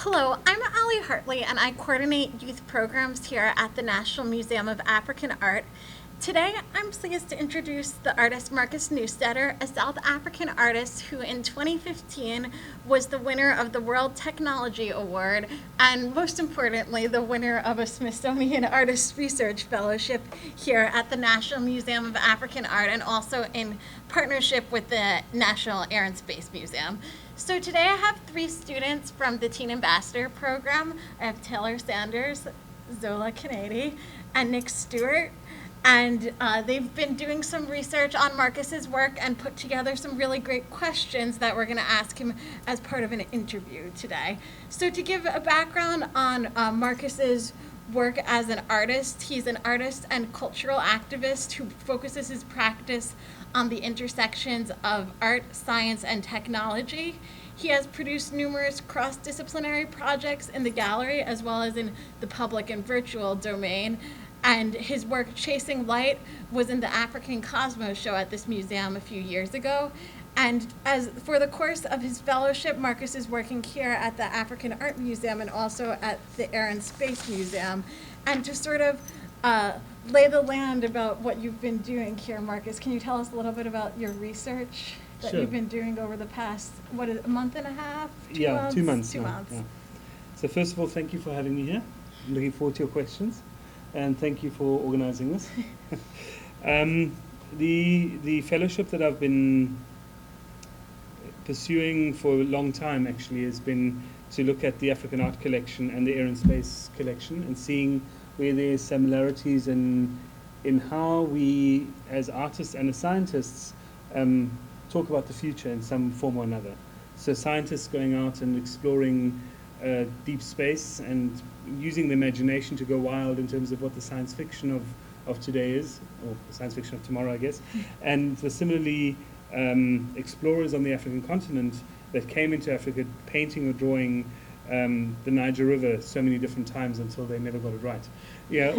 Hello, I'm Ali Hartley, and I coordinate youth programs here at the National Museum of African Art. Today, I'm pleased to introduce the artist Marcus Neustetter, a South African artist who in 2015 was the winner of the World Technology Award and, most importantly, the winner of a Smithsonian Artist Research Fellowship here at the National Museum of African Art and also in partnership with the National Air and Space Museum. So today I have three students from the Teen Ambassador program. I have Taylor Sanders, Zola Kennedy, and Nick Stewart. And they've been doing some research on Marcus's work and put together some really great questions that we're going to ask him as part of an interview today. So to give a background on Marcus's work as an artist, he's an artist and cultural activist who focuses his practice on the intersections of art, science, and technology. He has produced numerous cross-disciplinary projects in the gallery as well as in the public and virtual domain. And his work, Chasing Light, was in the African Cosmos show at this museum a few years ago. And as for the course of his fellowship, Marcus is working here at the African Art Museum and also at the Air and Space Museum. And to sort of lay the land about what you've been doing here, Marcus, can you tell us a little bit about your research that Sure. you've been doing over the past, what is it, a month and a half? 2 months. 2 now, months. yeah. So first of all, thank you for having me here. I'm looking forward to your questions. And thank you for organizing this. The fellowship that I've been pursuing for a long time actually has been to look at the African Art Collection and the Air and Space Collection and seeing where there's similarities in how we as artists and as scientists talk about the future in some form or another. So scientists going out and exploring deep space and using the imagination to go wild in terms of what the science fiction of today is, or the science fiction of tomorrow, I guess. And similarly, explorers on the African continent that came into Africa painting or drawing the Niger River so many different times until they never got it right. Yeah,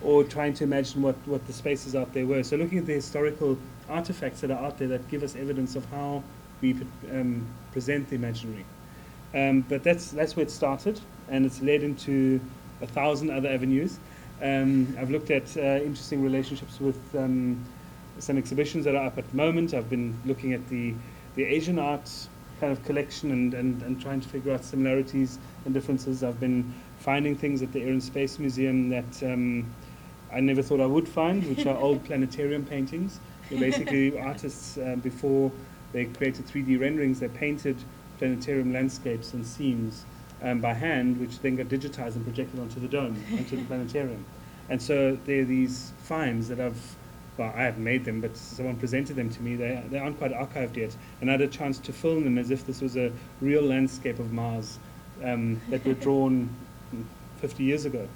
or trying to imagine what the spaces out there were. So looking at the historical artifacts that are out there that give us evidence of how we present the imaginary. But that's where it started, and it's led into 1,000 other avenues. I've looked at interesting relationships with some exhibitions that are up at the moment. I've been looking at the Asian art kind of collection and trying to figure out similarities and differences. I've been finding things at the Air and Space Museum that I never thought I would find, which are old planetarium paintings. They're basically artists, before they created 3D renderings, they painted planetarium landscapes and scenes by hand, which then got digitized and projected onto the dome, onto the planetarium. And so there are these finds that I haven't made them, but someone presented them to me. They aren't quite archived yet. And I had a chance to film them as if this was a real landscape of Mars that were drawn 50 years ago.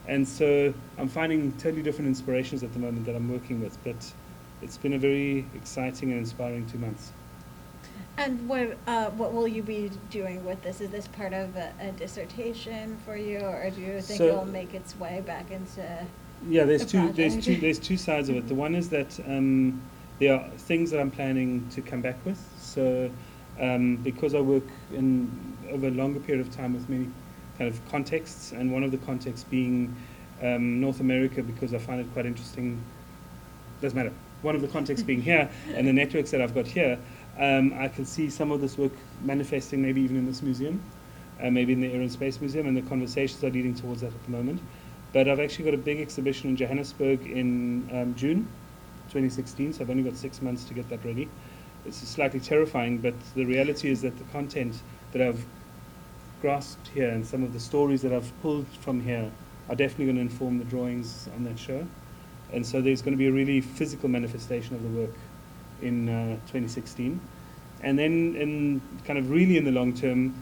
And so I'm finding totally different inspirations at the moment that I'm working with, but it's been a very exciting and inspiring 2 months. And what will you be doing with this? Is this part of a dissertation for you, or do you think it'll make its way back into? Yeah, there's two sides of it. The one is that there are things that I'm planning to come back with. So because I work over a longer period of time with many kind of contexts, and one of the contexts being North America, because I find it quite interesting. Doesn't matter. One of the contexts being here, and the networks that I've got here. I can see some of this work manifesting maybe even in this museum, maybe in the Air and Space Museum, and the conversations are leading towards that at the moment. But I've actually got a big exhibition in Johannesburg in June 2016, so I've only got 6 months to get that ready. It's slightly terrifying, but the reality is that the content that I've grasped here and some of the stories that I've pulled from here are definitely going to inform the drawings on that show. And so there's going to be a really physical manifestation of the work in 2016. And then in kind of really in the long term,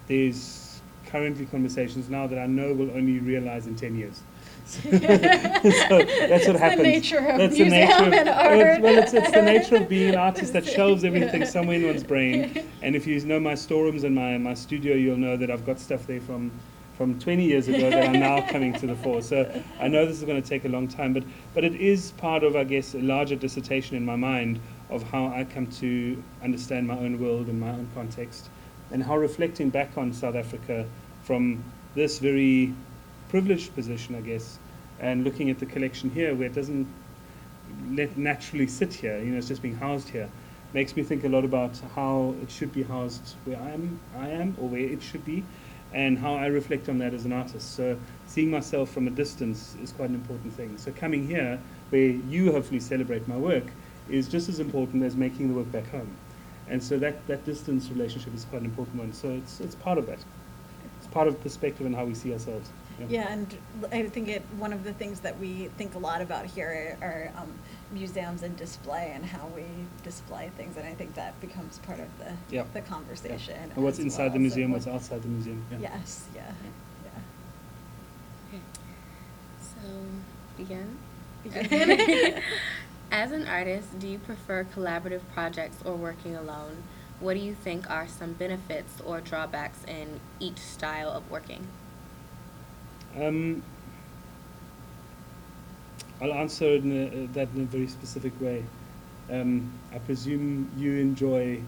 there's currently conversations now that I know will only realize in 10 years. So that's what happens. The nature of that's museum the nature of, and art. Well, it's the nature of being an artist that shelves everything somewhere in one's brain. And if you know my storerooms and my studio, you'll know that I've got stuff there from 20 years ago that are now coming to the fore. So I know this is going to take a long time, but it is part of, I guess, a larger dissertation in my mind of how I come to understand my own world and my own context, and how reflecting back on South Africa from this very privileged position, I guess, and looking at the collection here where it doesn't naturally sit here, it's just being housed here, makes me think a lot about how it should be housed where I am, or where it should be, and how I reflect on that as an artist. So seeing myself from a distance is quite an important thing. So coming here, where you hopefully celebrate my work, is just as important as making the work back home. And so that distance relationship is quite an important one. So it's part of that. It's part of perspective and how we see ourselves. Yeah, and I think one of the things that we think a lot about here are museums and display and how we display things, and I think that becomes part of the conversation. Yeah. And what's inside the museum, what's outside the museum. Yeah. Yes, yeah. Okay. So, begin. As an artist, do you prefer collaborative projects or working alone? What do you think are some benefits or drawbacks in each style of working? I'll answer that in a very specific way. I presume you enjoy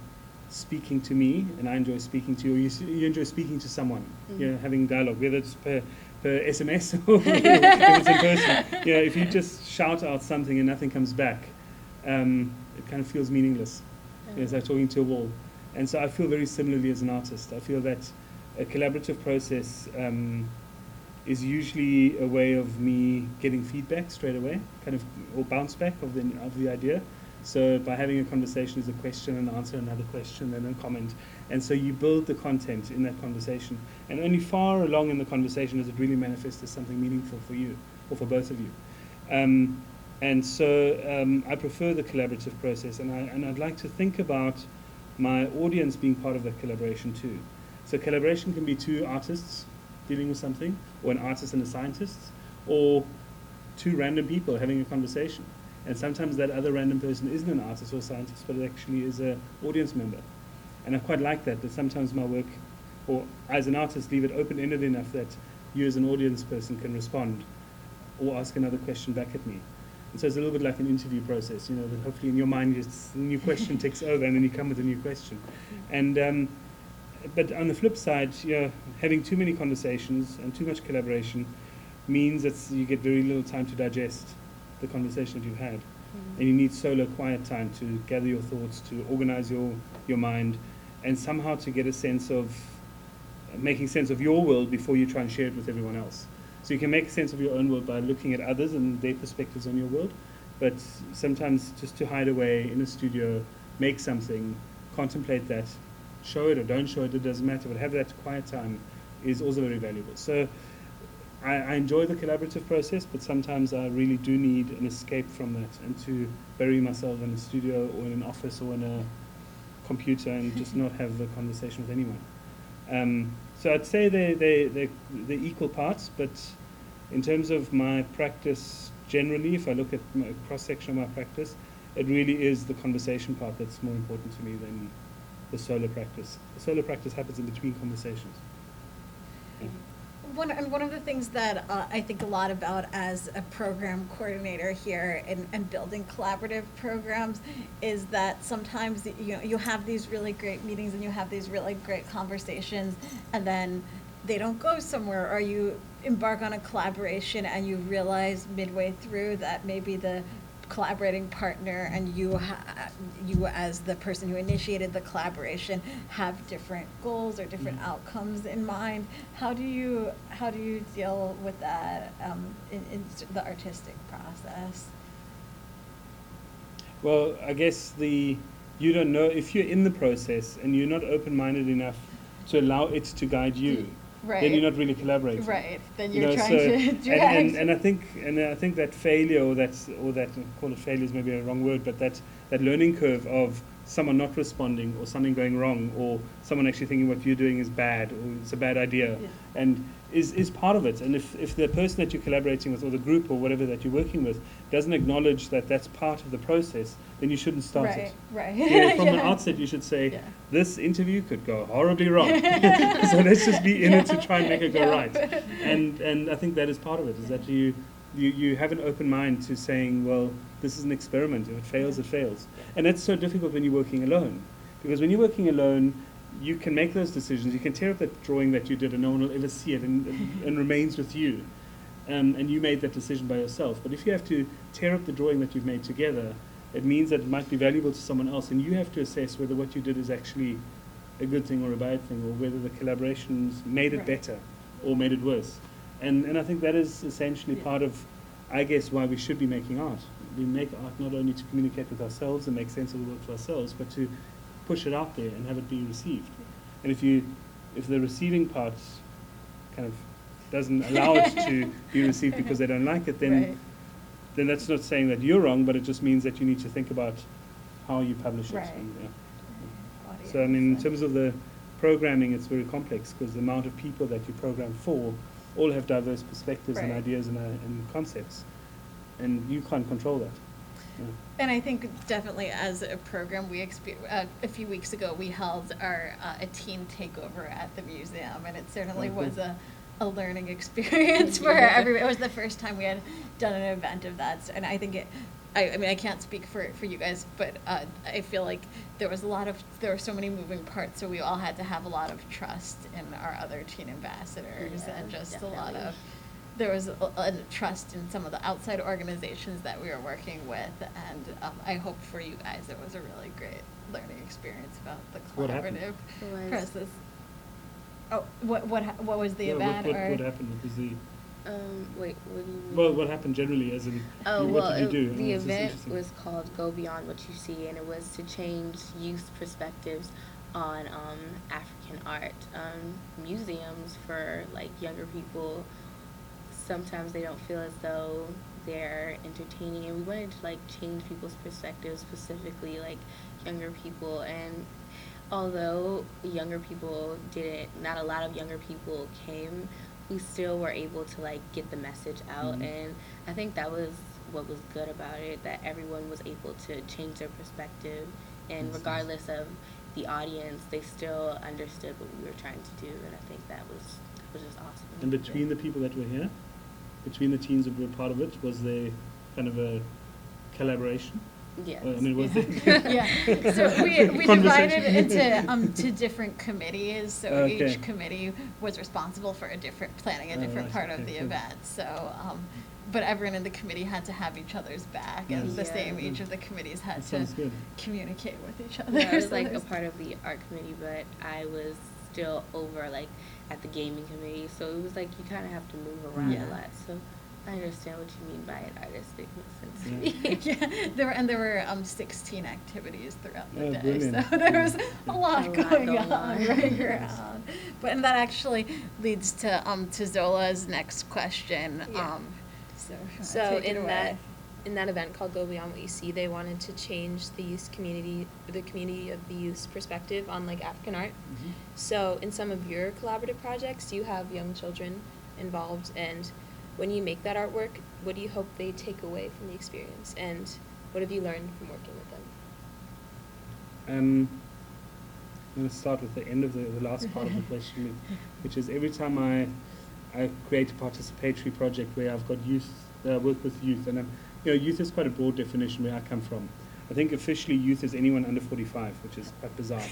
speaking to me, and I enjoy speaking to you, or you enjoy speaking to someone, having dialogue, whether it's per SMS or if it's in person. If you just shout out something and nothing comes back, it kind of feels meaningless. It's like talking to a wall. And so I feel very similarly as an artist. I feel that a collaborative process is usually a way of me getting feedback straight away, or bounce back of the idea. So by having a conversation is a question and answer, another question, then a comment. And so you build the content in that conversation. And only far along in the conversation does it really manifest as something meaningful for you, or for both of you. And so I prefer the collaborative process, and I'd like to think about my audience being part of that collaboration too. So collaboration can be two artists dealing with something, or an artist and a scientist, or two random people having a conversation. And sometimes that other random person isn't an artist or a scientist, but it actually is an audience member. And I quite like that sometimes my work, or as an artist, leave it open-ended enough that you as an audience person can respond or ask another question back at me. And so it's a little bit like an interview process, that hopefully in your mind a new question takes over and then you come with a new question. And but on the flip side, having too many conversations and too much collaboration means that you get very little time to digest the conversation that you've had. And you need solo quiet time to gather your thoughts, to organize your mind, and somehow to get a sense of making sense of your world before you try and share it with everyone else. So you can make sense of your own world by looking at others and their perspectives on your world, but sometimes just to hide away in a studio, make something, contemplate that, show it or don't show it, it doesn't matter, but have that quiet time is also very valuable. So I enjoy the collaborative process, but sometimes I really do need an escape from that and to bury myself in a studio or in an office or in a computer and just not have a conversation with anyone. So I'd say they're equal parts, but in terms of my practice generally, if I look at my cross-section of my practice, it really is the conversation part that's more important to me than the solo practice. The solo practice happens in between conversations. Yeah. One of the things that I think a lot about as a program coordinator here and building collaborative programs is that sometimes you have these really great meetings and you have these really great conversations, and then they don't go somewhere, or you embark on a collaboration and you realize midway through that maybe the collaborating partner and you as the person who initiated the collaboration have different goals or different outcomes in mind. How do you deal with that in the artistic process? Well, I guess you don't know if you're in the process and you're not open-minded enough to allow it to guide you. Right. Then you're not really collaborating. Right. Then you're trying to direct. And I think that failure, or that call it failure is maybe a wrong word, but that learning curve of someone not responding or something going wrong or someone actually thinking what you're doing is bad or it's a bad idea, and is part of it. And if the person that you're collaborating with or the group or whatever that you're working with doesn't acknowledge that that's part of the process, then you shouldn't start it. Right. From the outset, you should say, this interview could go horribly wrong. So let's just be in it to try and make it go right. And I think that is part of it, is that you have an open mind to saying, well, this is an experiment. If it fails, it fails. And that's so difficult when you're working alone. Because when you're working alone, you can make those decisions. You can tear up that drawing that you did and no one will ever see it and remains with you. And you made that decision by yourself. But if you have to tear up the drawing that you've made together, it means that it might be valuable to someone else, and you have to assess whether what you did is actually a good thing or a bad thing, or whether the collaborations made it better or made it worse. And I think that is essentially part of, I guess, why we should be making art. We make art not only to communicate with ourselves and make sense of the world for ourselves, but to push it out there and have it be received. And if the receiving part kind of doesn't allow it to be received because they don't like it, then that's not saying that you're wrong, but it just means that you need to think about how you publish it. And, so I mean, in terms of the programming, it's very complex because the amount of people that you program for all have diverse perspectives and ideas and concepts, and you can't control that. And I think definitely as a program, a few weeks ago we held our a teen takeover at the museum, and it certainly was a learning experience for everybody. It was the first time we had done an event of that, and I think I mean, I can't speak for you guys, but I feel like there were so many moving parts, so we all had to have a lot of trust in our other teen ambassadors, and just definitely. There was a trust in some of the outside organizations that we were working with, and I hope for you guys it was a really great learning experience about the collaborative process. Oh, what was the event? What happened? What was the... Wait, what do you mean? Well, what happened generally, as in, what did you do? The event was called Go Beyond What You See, and it was to change youth perspectives on African art. Museums for like younger people, sometimes they don't feel as though they're entertaining, and we wanted to like change people's perspectives, specifically like younger people. And although younger people not a lot of younger people came, we still were able to like get the message out. And I think that was what was good about it, that everyone was able to change their perspective, and regardless of the audience, they still understood what we were trying to do, and I think that was just awesome. And between the people that were here, between the teams that were part of it, was there kind of a collaboration? Yes. I mean, was it? Yeah. So we divided into different committees. So each committee was responsible for planning a different part of the event. So, but everyone in the committee had to have each other's back, and the same. Each of the committees had to communicate with each other. Yeah, I was like a part of the art committee, but I was still over like at the gaming committee. So it was like you kind of have to move around a lot. So I understand what you mean by an artistic sense to me. There were 16 activities throughout the day, brilliant. so there was a lot going on right around. But and that actually leads to Zola's next question. So in that event called Go Beyond What You See, they wanted to change the community of the youth's perspective on like African art. So in some of your collaborative projects, you have young children involved, and when you make that artwork, what do you hope they take away from the experience, and what have you learned from working with them? I'm going to start with the end of the last part of the question, which is every time I create a participatory project where I've got youth, work with youth, and youth is quite a broad definition where I come from. I think officially youth is anyone under 45, which is quite bizarre.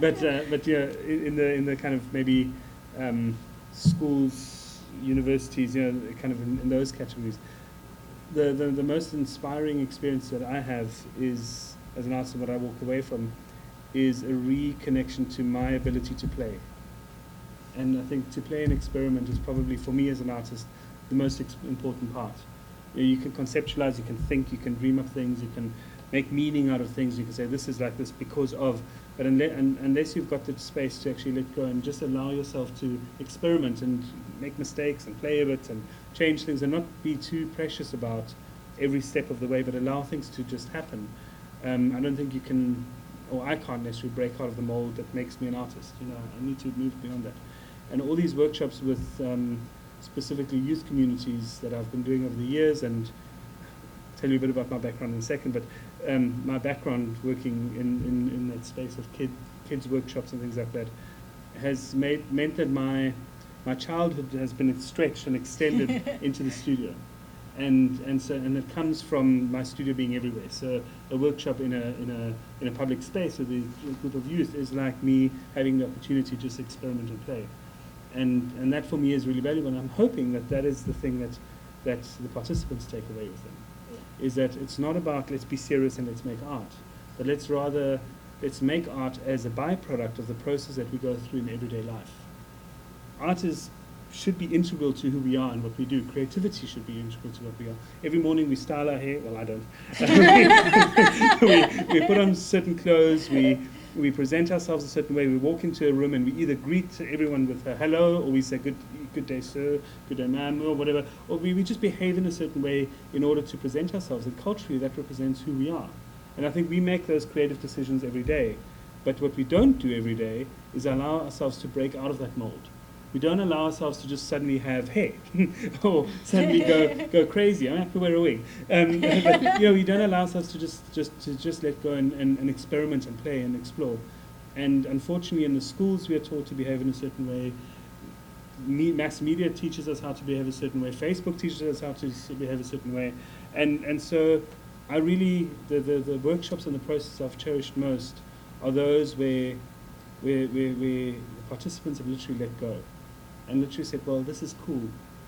But yeah, in the kind of maybe schools, universities, kind of in those categories. The most inspiring experience that I have is, as an artist, what I walk away from, is a reconnection to my ability to play. And I think to play an experiment is probably, for me as an artist, the most important part. You can conceptualize, you can think, you can dream up things, you can make meaning out of things, you can say this is like this because of, but unless you've got the space to actually let go and just allow yourself to experiment and make mistakes and play a bit and change things and not be too precious about every step of the way, but allow things to just happen, I don't think you can, or I can't necessarily break out of the mold that makes me an artist. I need to move beyond that. And all these workshops with specifically youth communities that I've been doing over the years, and I'll tell you a bit about my background in a second, but my background working in that space of kids workshops and things like that has meant that my childhood has been stretched and extended into the studio. and it comes from my studio being everywhere. So a workshop in a public space with a group of youth is like me having the opportunity to just experiment and play, and that for me is really valuable. And I'm hoping that is the thing that the participants take away with them, is that it's not about let's be serious and let's make art, but let's make art as a byproduct of the process that we go through in everyday life. Art should be integral to who we are and what we do. Creativity should be integral to what we are. Every morning we style our hair. Well, I don't. we put on certain clothes. We present ourselves a certain way. We walk into a room and we either greet everyone with a hello, or we say good day, sir, good day, ma'am, or whatever. Or we just behave in a certain way in order to present ourselves. And culturally, that represents who we are. And I think we make those creative decisions every day. But what we don't do every day is allow ourselves to break out of that mold. We don't allow ourselves to just suddenly have hair or suddenly go crazy. I have to wear a wig. But, we don't allow ourselves to just let go and experiment and play and explore. And unfortunately, in the schools, we are taught to behave in a certain way. Mass media teaches us how to behave a certain way. Facebook teaches us how to behave a certain way. And so I really, the workshops and the process I've cherished most are those where the participants have literally let go and literally said, well, this is cool.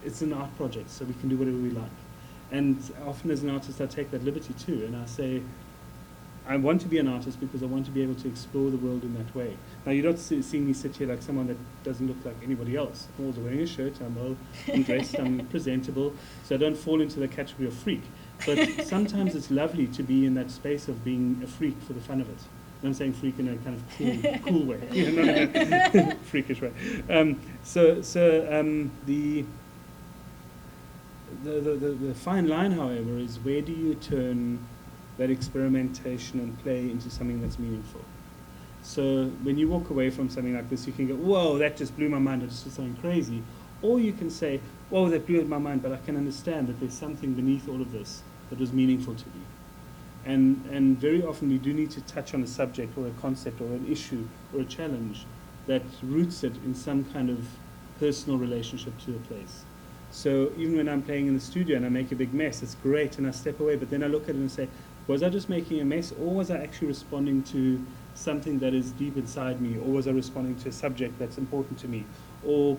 It's an art project, so we can do whatever we like. And often as an artist, I take that liberty too, and I say, I want to be an artist because I want to be able to explore the world in that way. Now, you're not seeing me sit here like someone that doesn't look like anybody else. I'm always wearing a shirt, I'm dressed, I'm presentable, so I don't fall into the category of freak. But sometimes it's lovely to be in that space of being a freak for the fun of it. And I'm saying freak in a kind of cool way, not in a freakish way. The fine line, however, is where do you turn that experimentation and play into something that's meaningful? So when you walk away from something like this, you can go, whoa, that just blew my mind, I just did something crazy. Or you can say, whoa, that blew my mind, but I can understand that there's something beneath all of this that was meaningful to me. And very often we do need to touch on a subject or a concept or an issue or a challenge that roots it in some kind of personal relationship to a place. So even when I'm playing in the studio and I make a big mess, it's great, and I step away, but then I look at it and say, was I just making a mess, or was I actually responding to something that is deep inside me, or was I responding to a subject that's important to me, or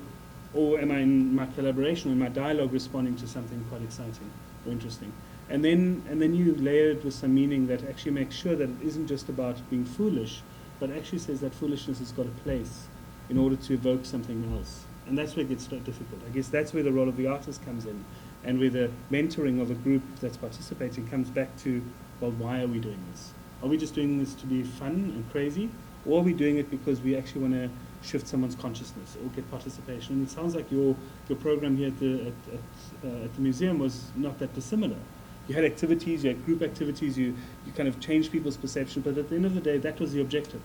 am I in my collaboration, in my dialogue, responding to something quite exciting or interesting? And then you layer it with some meaning that actually makes sure that it isn't just about being foolish, but actually says that foolishness has got a place in order to evoke something else. And that's where it gets difficult. I guess that's where the role of the artist comes in, and where the mentoring of a group that's participating comes back to, well, why are we doing this? Are we just doing this to be fun and crazy, or are we doing it because we actually want to shift someone's consciousness or get participation? And it sounds like your program here at the museum was not that dissimilar. You had activities, you had group activities, you kind of changed people's perception, but at the end of the day, that was the objective,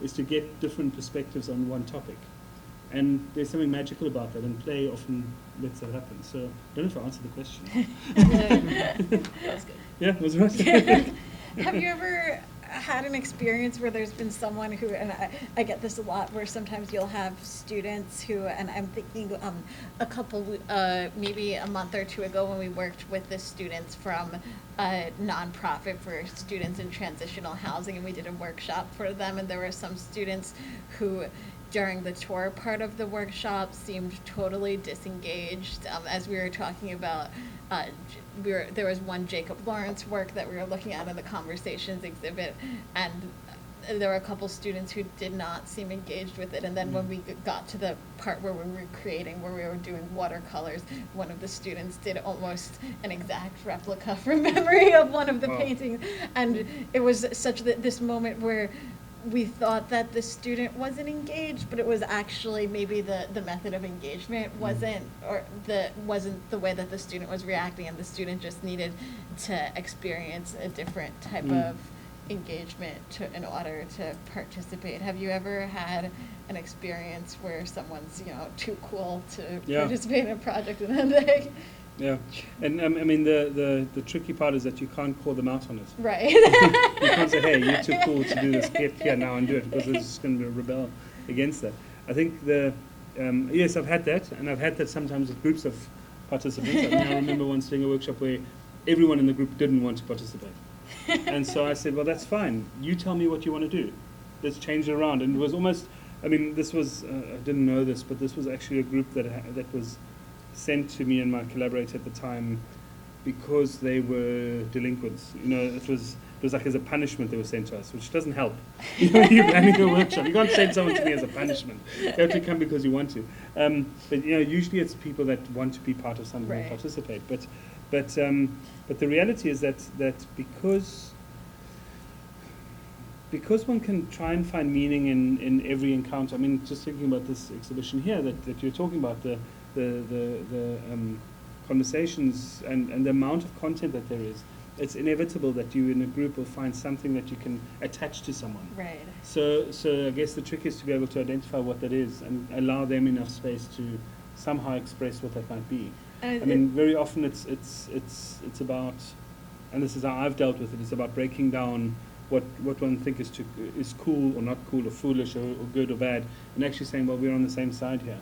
is to get different perspectives on one topic. And there's something magical about that, and play often lets that happen. So I don't know if I answered the question. That was good. Yeah, it was right. Have you ever had an experience where there's been someone who, and I get this a lot, where sometimes you'll have students who, and I'm thinking a couple, maybe a month or two ago when we worked with the students from a nonprofit for students in transitional housing, and we did a workshop for them, and there were some students who during the tour part of the workshop seemed totally disengaged. As we were talking about, there was one Jacob Lawrence work that we were looking at in the Conversations exhibit, and there were a couple students who did not seem engaged with it. And then when we got to the part where we were creating, where we were doing watercolors, one of the students did almost an exact replica from memory of one of the paintings. And it was such this moment where we thought that the student wasn't engaged, but it was actually maybe the method of engagement wasn't the way that the student was reacting, and the student just needed to experience a different type of engagement in order to participate. Have you ever had an experience where someone's too cool to participate in a project and then they Yeah, and I mean the tricky part is that you can't call them out on it. Right. You can't say, hey, you're too cool to do this, get here now and do it, because they're just going to rebel against that. I think yes, I've had that, and I've had that sometimes with groups of participants. I mean, I remember once doing a workshop where everyone in the group didn't want to participate. And so I said, well, that's fine. You tell me what you want to do. Let's change it around. And it was almost, I mean, this was, I didn't know this, but this was actually a group that was sent to me and my collaborator at the time because they were delinquents. You know, it was like as a punishment they were sent to us, which doesn't help. You know, you're planning a workshop. You can't send someone to me as a punishment. You have to come because you want to. But you know, usually it's people that want to be part of something and participate. But the reality is that because one can try and find meaning in every encounter. I mean, just thinking about this exhibition here that you're talking about, the conversations and the amount of content that there is, it's inevitable that you in a group will find something that you can attach to someone. Right. So I guess the trick is to be able to identify what that is and allow them enough space to somehow express what that might be. I mean, very often it's about, and this is how I've dealt with it, it's about breaking down what one thinks is cool or not cool or foolish or good or bad, and actually saying, well, we're on the same side here.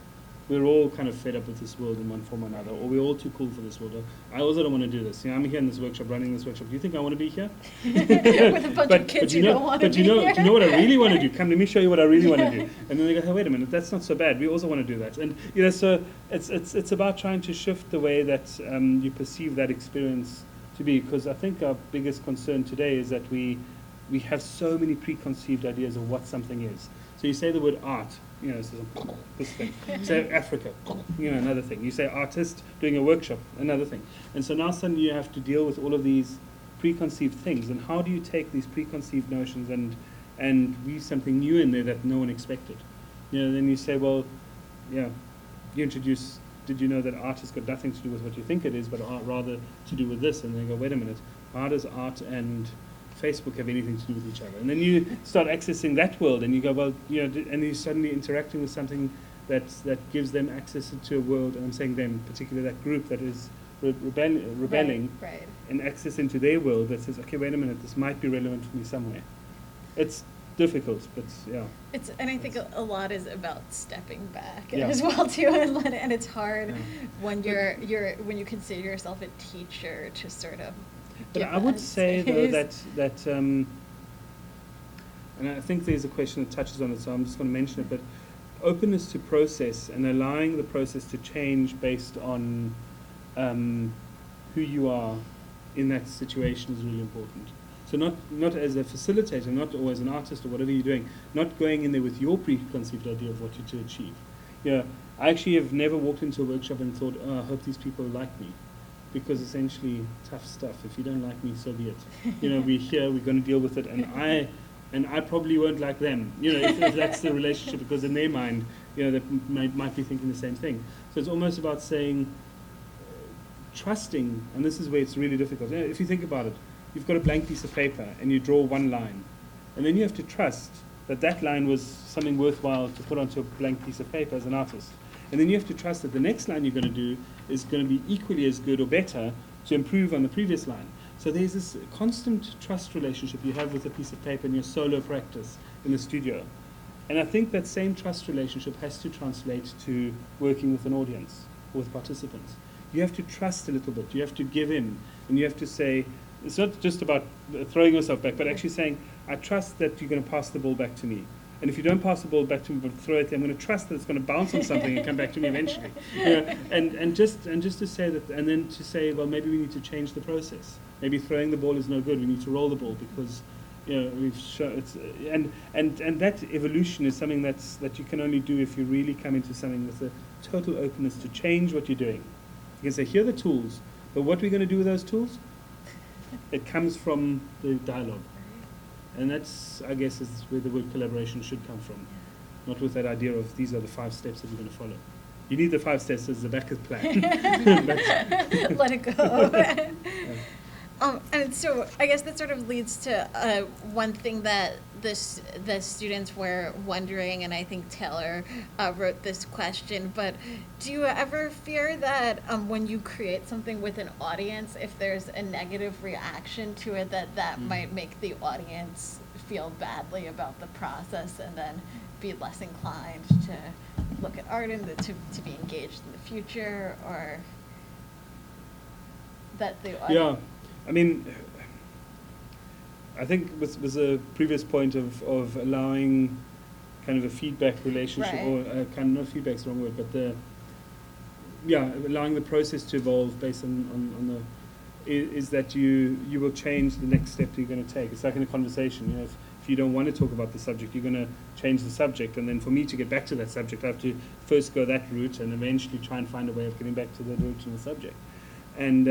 We're all kind of fed up with this world in one form or another, or we're all too cool for this world. Or, I also don't want to do this. You know, I'm here in this workshop, running this workshop. Do you think I want to be here? With a bunch of kids who don't want to be here. But you know what I really want to do? Come, let me show you what I really want to do. And then they go, hey, wait a minute, that's not so bad. We also want to do that. And you know, so it's about trying to shift the way that you perceive that experience to be. Because I think our biggest concern today is that we have so many preconceived ideas of what something is. So you say the word art, you know, this thing. You say Africa, you know, another thing. You say artist doing a workshop, another thing. And so now suddenly you have to deal with all of these preconceived things. And how do you take these preconceived notions and weave something new in there that no one expected? You know, then you say, well, yeah, you introduce, did you know that art has got nothing to do with what you think it is, but art rather to do with this? And they go, wait a minute, how does art and Facebook have anything to do with each other? And then you start accessing that world, and you go, well, you know, and you're suddenly interacting with something that gives them access to a world, and I'm saying them, particularly that group that is rebelling, right. and access into their world that says, okay, wait a minute, this might be relevant for me somewhere. It's difficult, but yeah. And I think a lot is about stepping back Yeah. as well too, and it's hard Yeah. when you consider yourself a teacher to sort of. But I would say though that and I think there's a question that touches on it, so I'm just going to mention it. But openness to process and allowing the process to change based on who you are in that situation is really important. So not as a facilitator, not always an artist or whatever you're doing, not going in there with your preconceived idea of what you're to achieve. Yeah, I actually have never walked into a workshop and thought, oh, I hope these people like me. Because essentially, tough stuff. If you don't like me, so be it. You know, we're here, we're going to deal with it, and I probably won't like them. You know, if that's the relationship, because in their mind, you know, they might be thinking the same thing. So it's almost about saying, trusting, and this is where it's really difficult. You know, if you think about it, you've got a blank piece of paper, and you draw one line, and then you have to trust that that line was something worthwhile to put onto a blank piece of paper as an artist. And then you have to trust that the next line you're going to do is going to be equally as good or better to improve on the previous line. So there's this constant trust relationship you have with a piece of paper in your solo practice in the studio. And I think that same trust relationship has to translate to working with an audience or with participants. You have to trust a little bit. You have to give in. And you have to say, it's not just about throwing yourself back, but actually saying, I trust that you're going to pass the ball back to me. And if you don't pass the ball back to me, but throw it, I'm going to trust that it's going to bounce on something and come back to me eventually. You know, and just to say that, and then to say, well, maybe we need to change the process. Maybe throwing the ball is no good. We need to roll the ball because, you know, we've shown it's and that evolution is something that you can only do if you really come into something with a total openness to change what you're doing. You can say, here are the tools, but what we're going to do with those tools, it comes from the dialogue. And that's, I guess, is where the word collaboration should come from. Not with that idea of these are the 5 steps that we're going to follow. You need the 5 steps as the backup plan. Let it go. Yeah. And so I guess that sort of leads to one thing that the students were wondering, and I think Taylor wrote this question, but do you ever fear that when you create something with an audience, if there's a negative reaction to it, that might make the audience feel badly about the process and then be less inclined to look at art and to be engaged in the future? Or that the Yeah, I mean, I think was a previous point of allowing kind of a feedback relationship, Right. or kind of, not feedback's the wrong word, but allowing the process to evolve based on the, is that you will change the next step that you're going to take. It's like in a conversation, you know, if you don't want to talk about the subject, you're going to change the subject, and then for me to get back to that subject, I have to first go that route and eventually try and find a way of getting back to the original subject. And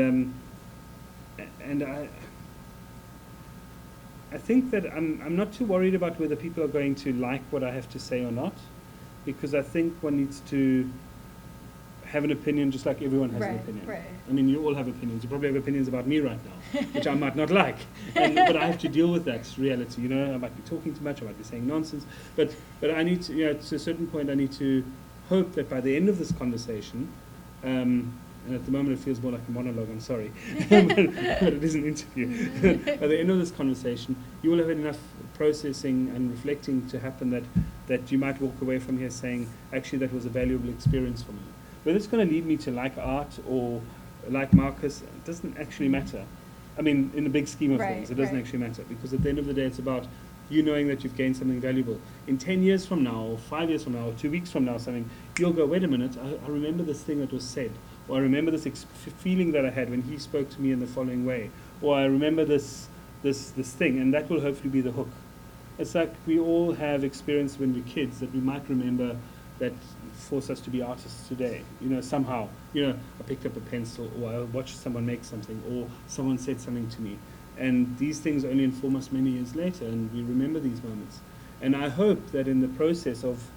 I think that I'm not too worried about whether people are going to like what I have to say or not, because I think one needs to have an opinion just like everyone has an opinion. Right. I mean, you all have opinions. You probably have opinions about me right now, which I might not like. But I have to deal with that reality. You know, I might be talking too much, I might be saying nonsense. But I need to, you know, to a certain point, I need to hope that by the end of this conversation, and at the moment it feels more like a monologue, I'm sorry, but it is an interview. By the end of this conversation, you will have had enough processing and reflecting to happen that you might walk away from here saying, actually, that was a valuable experience for me. Whether it's going to lead me to like art or like Marcus, it doesn't actually matter. I mean, in the big scheme of things, it doesn't actually matter, because at the end of the day, it's about you knowing that you've gained something valuable. In 10 years from now, or 5 years from now, or 2 weeks from now, something, you'll go, wait a minute, I remember this thing that was said, or I remember this feeling that I had when he spoke to me in the following way, or I remember this thing, and that will hopefully be the hook. It's like we all have experience when we're kids that we might remember that force us to be artists today, you know, somehow. You know, I picked up a pencil, or I watched someone make something, or someone said something to me. And these things only inform us many years later, and we remember these moments. And I hope that in the process of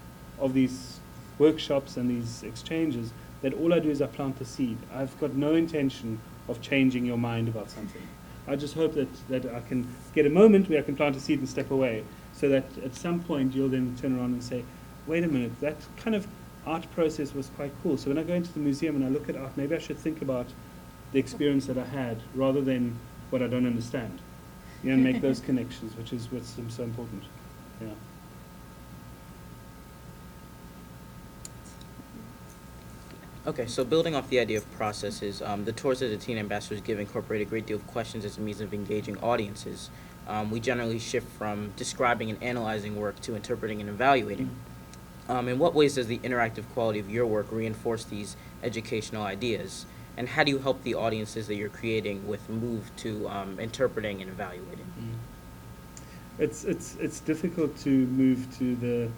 these workshops and these exchanges, that all I do is I plant the seed. I've got no intention of changing your mind about something. I just hope that I can get a moment where I can plant a seed and step away, so that at some point you'll then turn around and say, wait a minute, that kind of art process was quite cool. So when I go into the museum and I look at art, maybe I should think about the experience that I had rather than what I don't understand. You know, and make those connections, which is what's so important. Yeah. Okay, so building off the idea of processes, the tours that the Teen Ambassadors give incorporate a great deal of questions as a means of engaging audiences. We generally shift from describing and analyzing work to interpreting and evaluating. In what ways does the interactive quality of your work reinforce these educational ideas? And how do you help the audiences that you're creating with move to interpreting and evaluating? It's difficult to move to the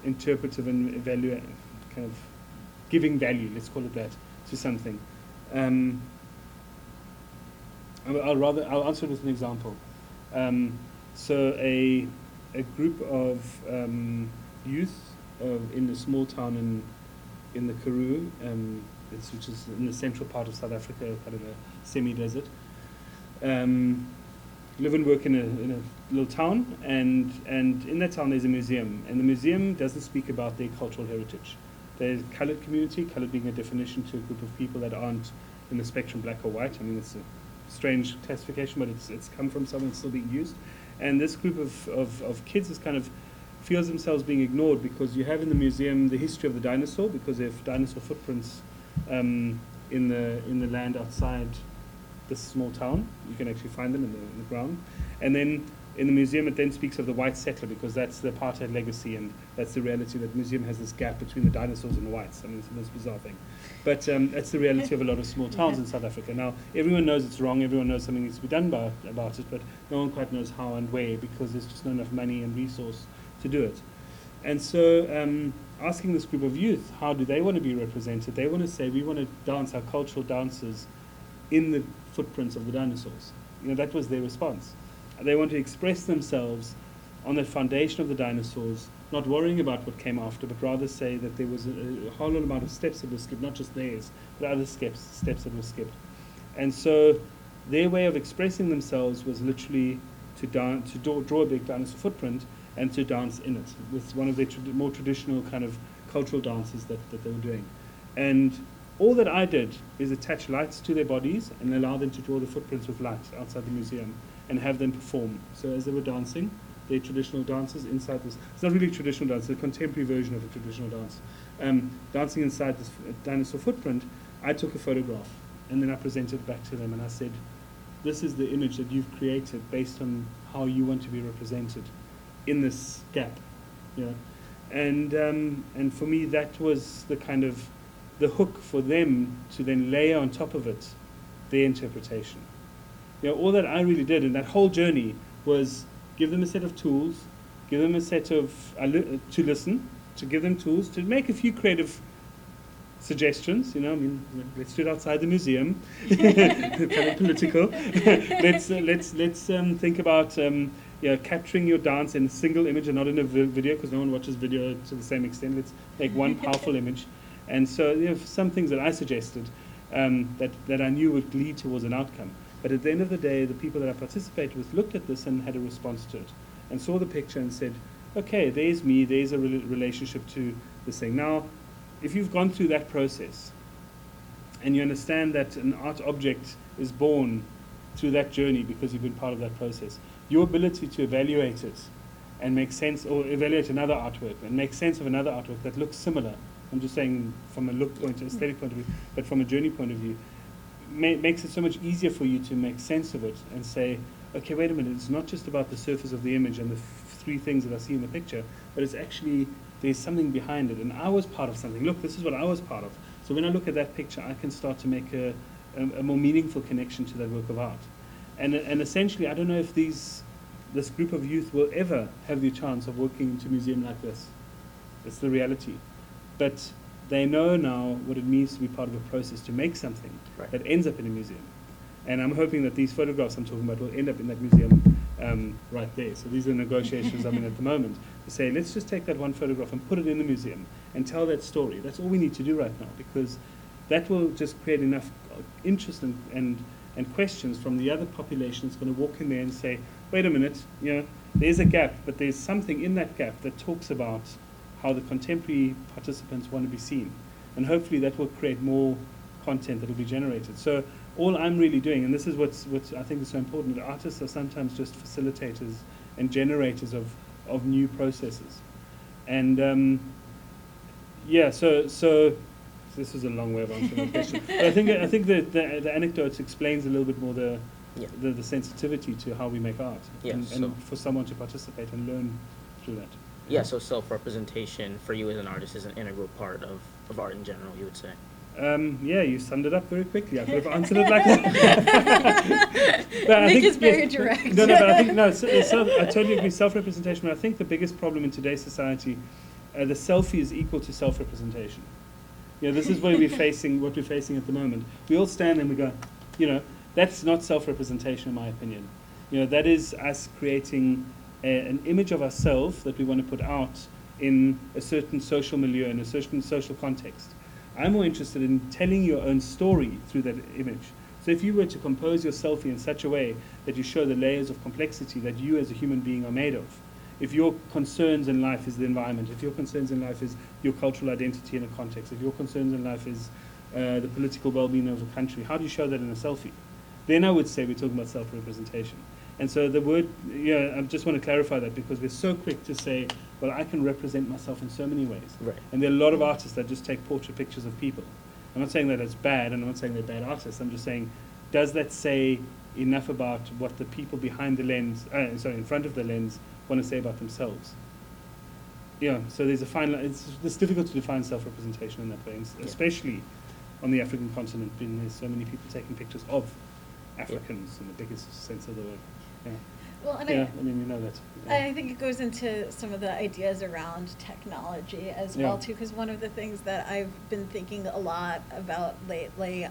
interpretive and evaluate, kind of giving value, let's call it that, to something. I'll answer it with an example. So a group of youth in a small town in the Karoo, which is in the central part of South Africa, kind of a semi-desert, live and work in a little town, and in that town there's a museum, and the museum doesn't speak about their cultural heritage. There's a coloured community, coloured being a definition to a group of people that aren't in the spectrum black or white. I mean, it's a strange classification, but it's come from somewhere, it's still being used. And this group of kids is kind of feels themselves being ignored, because you have in the museum the history of the dinosaur, because they have dinosaur footprints in the land outside this small town. You can actually find them in the ground. And then in the museum it then speaks of the white settler, because that's the apartheid legacy, and that's the reality that the museum has this gap between the dinosaurs and the whites. I mean, it's the most bizarre thing. But that's the reality of a lot of small towns in South Africa. Now, everyone knows it's wrong, everyone knows something needs to be done about it, but no one quite knows how and where, because there's just not enough money and resource to do it. And so asking this group of youth, how do they want to be represented? They want to say, we want to dance our cultural dances in the footprints of the dinosaurs. You know, that was their response. They want to express themselves on the foundation of the dinosaurs, not worrying about what came after, but rather say that there was a whole amount of steps that were skipped, not just theirs, but other steps that were skipped. And so their way of expressing themselves was literally to draw a big dinosaur footprint and to dance in it with one of their more traditional kind of cultural dances that they were doing. And all that I did is attach lights to their bodies and allow them to draw the footprints with light outside the museum and have them perform. So as they were dancing, their traditional dances inside this, it's not really a traditional dance, it's a contemporary version of a traditional dance. Dancing inside this dinosaur footprint, I took a photograph. and then I presented it back to them, and I said, this is the image that you've created based on how you want to be represented in this gap, you know. And for me, that was the kind of the hook for them to then layer on top of it their interpretation. You know, all that I really did in that whole journey was give them a set of tools, give them a set of to listen, to give them tools, to make a few creative suggestions. You know, I mean, let's do it outside the museum. Kind of political. let's think about capturing your dance in a single image and not in a video, because no one watches video to the same extent. Let's make one powerful image. And so there are some things that I suggested that I knew would lead towards an outcome. But at the end of the day, the people that I participated with looked at this and had a response to it, and saw the picture and said, okay, there's me, there's a relationship to this thing. Now, if you've gone through that process, and you understand that an art object is born through that journey because you've been part of that process, your ability to evaluate it and make sense, or evaluate another artwork and make sense of another artwork that looks similar, I'm just saying from a look point, aesthetic point of view, but from a journey point of view, makes it so much easier for you to make sense of it and say, okay, wait a minute, it's not just about the surface of the image and the three things that I see in the picture, but it's actually, there's something behind it, and I was part of something. Look, this is what I was part of. So when I look at that picture, I can start to make a more meaningful connection to that work of art. And essentially, I don't know if this group of youth will ever have the chance of working into a museum like this. It's the reality. But they know now what it means to be part of a process to make something that ends up in a museum. And I'm hoping that these photographs I'm talking about will end up in that museum right there. So these are negotiations I'm in at the moment to say, let's just take that one photograph and put it in the museum and tell that story. That's all we need to do right now, because that will just create enough interest and questions from the other population that's going to walk in there and say, wait a minute, you know, there's a gap, but there's something in that gap that talks about how the contemporary participants want to be seen. And hopefully that will create more content that will be generated. So all I'm really doing, and this is what I think is so important, that artists are sometimes just facilitators and generators of new processes. And so this is a long way of answering the question. But I think the anecdote explains a little bit more the sensitivity to how we make art, and for someone to participate and learn through that. Yeah, so self-representation for you as an artist is an integral part of art in general, you would say. Yeah, you summed it up very quickly. I could have answered it like that. But Nick is very direct. But I think, I totally agree, self-representation. But I think the biggest problem in today's society, the selfie is equal to self-representation. You know, this is what we're facing at the moment. We all stand and we go, you know, that's not self-representation in my opinion. You know, that is us creating an image of ourselves that we want to put out in a certain social milieu, in a certain social context. I'm more interested in telling your own story through that image. So if you were to compose your selfie in such a way that you show the layers of complexity that you as a human being are made of, if your concerns in life is the environment, if your concerns in life is your cultural identity in a context, if your concerns in life is the political well-being of a country, how do you show that in a selfie? Then I would say we're talking about self-representation. And so the word, I just want to clarify that, because we're so quick to say, well, I can represent myself in so many ways. Right. And there are a lot of artists that just take portrait pictures of people. I'm not saying that it's bad, and I'm not saying they're bad artists. I'm just saying, does that say enough about what the people behind the lens, in front of the lens, want to say about themselves? Yeah, so there's a fine line. It's difficult to define self-representation in that way, especially on the African continent, being there's so many people taking pictures of Africans in the biggest sense of the word. Yeah. Well, and I mean, you know that. Yeah. I think it goes into some of the ideas around technology as well too, because one of the things that I've been thinking a lot about lately,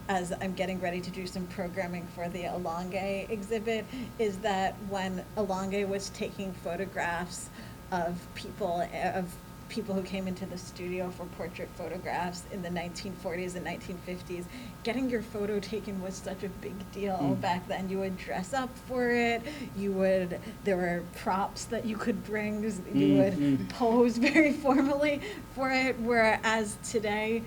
as I'm getting ready to do some programming for the Alonge exhibit, is that when Alonge was taking photographs of people who came into the studio for portrait photographs in the 1940s and 1950s, getting your photo taken was such a big deal back then. You would dress up for it, there were props that you could bring, you would pose very formally for it, whereas today,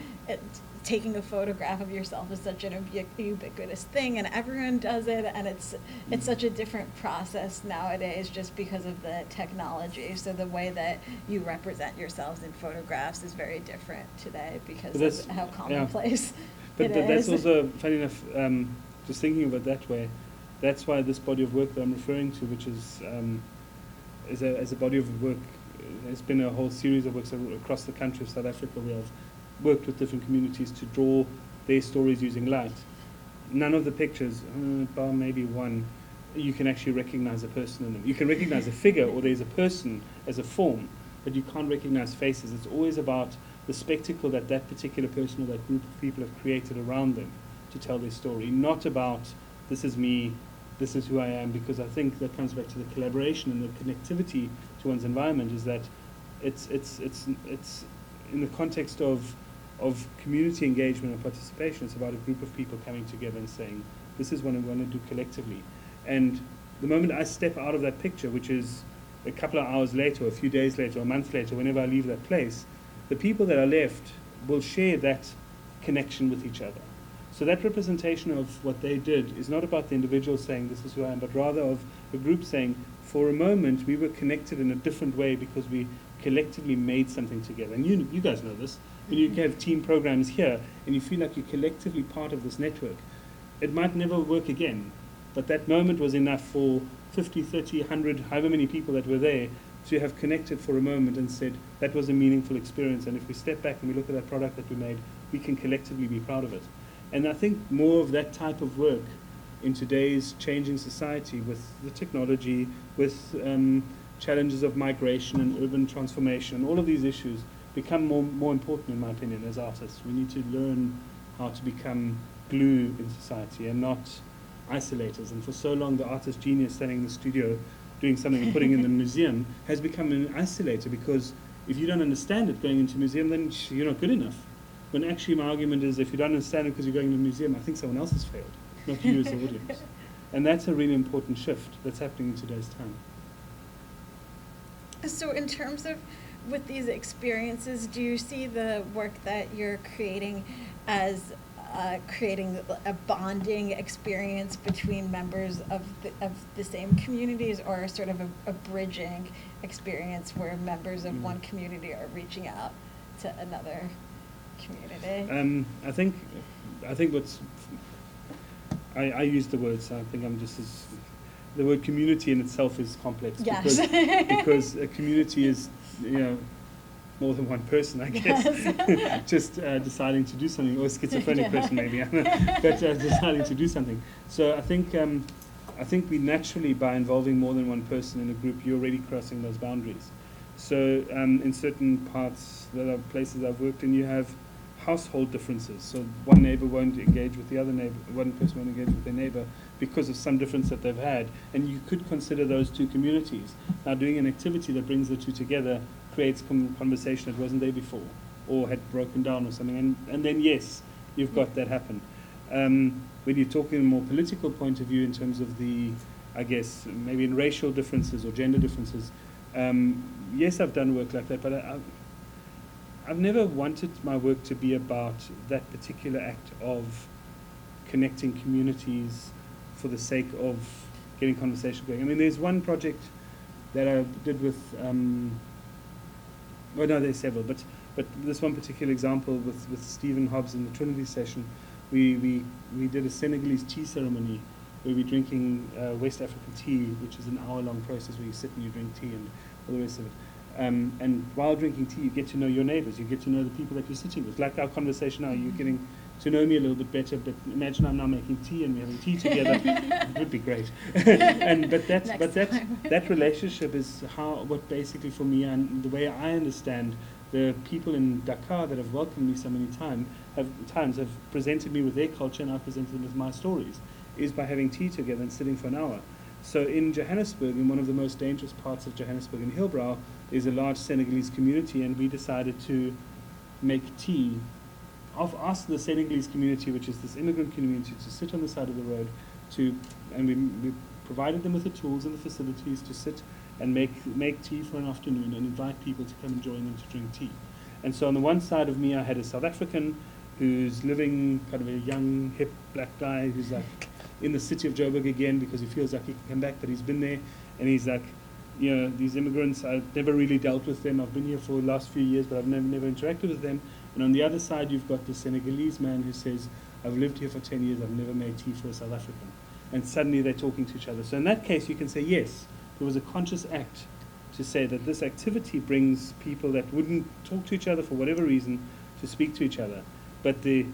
taking a photograph of yourself is such an ubiquitous thing, and everyone does it, and it's such a different process nowadays just because of the technology. So the way that you represent yourselves in photographs is very different today because of how commonplace but it that's is. also, funny enough, just thinking of it that way, that's why this body of work that I'm referring to, which is as a body of work, there's been a whole series of works across the country of South Africa where I've worked with different communities to draw their stories using light. None of the pictures, bar maybe one, you can actually recognize a person in them. You can recognize a figure or there's a person as a form, but you can't recognize faces. It's always about the spectacle that that particular person or that group of people have created around them to tell their story, not about this is me, this is who I am, because I think that comes back to the collaboration and the connectivity to one's environment, is that it's in the context of community engagement and participation. It's about a group of people coming together and saying, this is what I'm going to do collectively. And the moment I step out of that picture, which is a couple of hours later, or a few days later, or a month later, whenever I leave that place, the people that are left will share that connection with each other. So that representation of what they did is not about the individual saying, this is who I am, but rather of a group saying, for a moment, we were connected in a different way because we collectively made something together. And you guys know this. When you have team programs here and you feel like you're collectively part of this network, it might never work again, but that moment was enough for 50, 30, 100, however many people that were there to have connected for a moment and said, that was a meaningful experience, and if we step back and we look at that product that we made, we can collectively be proud of it. And I think more of that type of work in today's changing society with the technology, with challenges of migration and urban transformation, and all of these issues become more important, in my opinion, as artists. We need to learn how to become glue in society and not isolators. And for so long, the artist genius standing in the studio doing something and putting it in the museum has become an isolator, because if you don't understand it going into a museum, then you're not good enough. When actually my argument is, if you don't understand it because you're going to a museum, I think someone else has failed, not you as the audience. And that's a really important shift that's happening in today's time. So in terms of with these experiences, do you see the work that you're creating as creating a bonding experience between members of the same communities, or sort of a bridging experience where members of one community are reaching out to another community? I think what's I use the word, so I think I'm just as the word community in itself is complex. Yes. because a community is, more than one person, I guess. Yes. Just deciding to do something, or a schizophrenic person maybe, but deciding to do something. So I think we naturally, by involving more than one person in a group, you're already crossing those boundaries. So in certain parts, there are places I've worked in, you have household differences. So one neighbor won't engage with the other neighbor, one person won't engage with their neighbor because of some difference that they've had. And you could consider those two communities. Now doing an activity that brings the two together creates conversation that wasn't there before or had broken down or something. And then yes, you've got that happen. When you're talking in a more political point of view in terms of I guess, maybe in racial differences or gender differences, yes, I've done work like that, but I've never wanted my work to be about that particular act of connecting communities for the sake of getting conversation going. I mean, there's one project that I did with, well, no, there's several, but this one particular example with Stephen Hobbs in the Trinity session, we did a Senegalese tea ceremony where we're drinking West African tea, which is an hour-long process where you sit and you drink tea and all the rest of it. And while drinking tea, you get to know your neighbors, you get to know the people that you're sitting with. Like our conversation now, you're getting to know me a little bit better, but imagine I'm now making tea and we're having tea together. It would be great. But that relationship is what basically for me, and the way I understand the people in Dakar that have welcomed me so many times have presented me with their culture and I've presented them with my stories, is by having tea together and sitting for an hour. So in Johannesburg, in one of the most dangerous parts of Johannesburg, in Hillbrow, there's a large Senegalese community, and we decided to make tea of us, the Senegalese community, which is this immigrant community, to sit on the side of the road, and we provided them with the tools and the facilities to sit and make tea for an afternoon and invite people to come and join them to drink tea. And so on the one side of me, I had a South African who's living kind of a young, hip black guy who's like in the city of Joburg again because he feels like he can come back, but he's been there, and he's like, you know, these immigrants, I've never really dealt with them. I've been here for the last few years, but I've never interacted with them. And on the other side, you've got the Senegalese man who says, I've lived here for 10 years, I've never made tea for a South African. And suddenly they're talking to each other. So in that case, you can say, yes, there was a conscious act to say that this activity brings people that wouldn't talk to each other for whatever reason to speak to each other. But the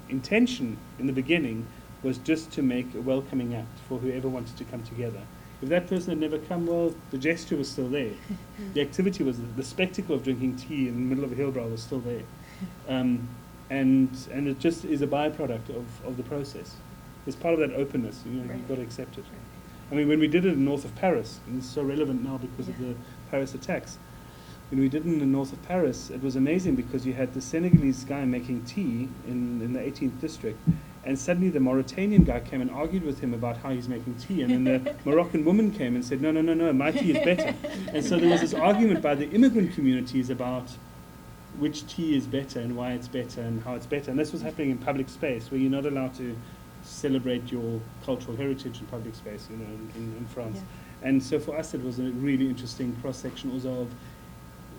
intention in the beginning was just to make a welcoming act for whoever wanted to come together. If that person had never come, well, the gesture was still there. The activity was, the spectacle of drinking tea in the middle of a hillbrow was still there. And it just is a byproduct of the process. It's part of that openness, you know, you've got to accept it. I mean, when we did it in north of Paris, and it's so relevant now because of the Paris attacks, when we did it in the north of Paris, it was amazing because you had the Senegalese guy making tea in the 18th district, and suddenly the Mauritanian guy came and argued with him about how he's making tea, and then the Moroccan woman came and said, no, my tea is better. And so there was this argument by the immigrant communities about which tea is better and why it's better and how it's better. And this was happening in public space where you're not allowed to celebrate your cultural heritage in public space, you know, in France. Yeah. And so for us it was a really interesting cross-section also of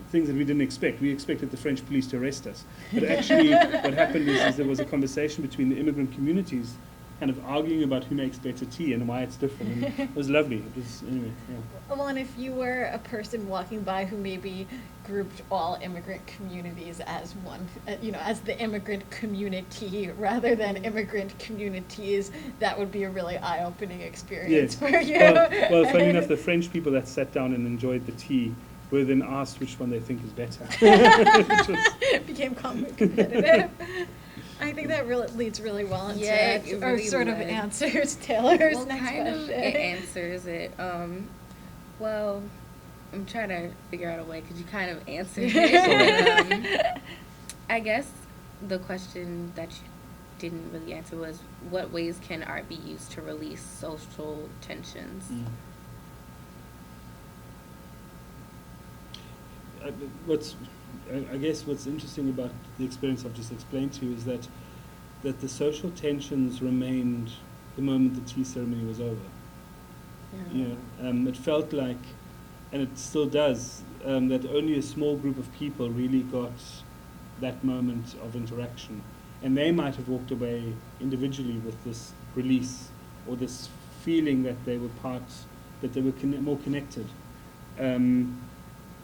things that we didn't expect. We expected the French police to arrest us. But actually what happened is there was a conversation between the immigrant communities kind of arguing about who makes better tea and why it's different. And it was lovely. It was, anyway, yeah. Well, and if you were a person walking by who maybe grouped all immigrant communities as one, you know, as the immigrant community rather than immigrant communities, that would be a really eye-opening experience for you. Well, funny enough, the French people that sat down and enjoyed the tea were then asked which one they think is better. Became competitive. I think that really leads really well into it really sort of answers Taylor's next question. It answers it. Well, I'm trying to figure out a way because you kind of answered it. I guess the question that you didn't really answer was, what ways can art be used to release social tensions? I guess what's interesting about the experience I've just explained to you is that the social tensions remained the moment the tea ceremony was over. Yeah. You know, it felt like, and it still does, that only a small group of people really got that moment of interaction. And they might have walked away individually with this release or this feeling that they were that they were more connected.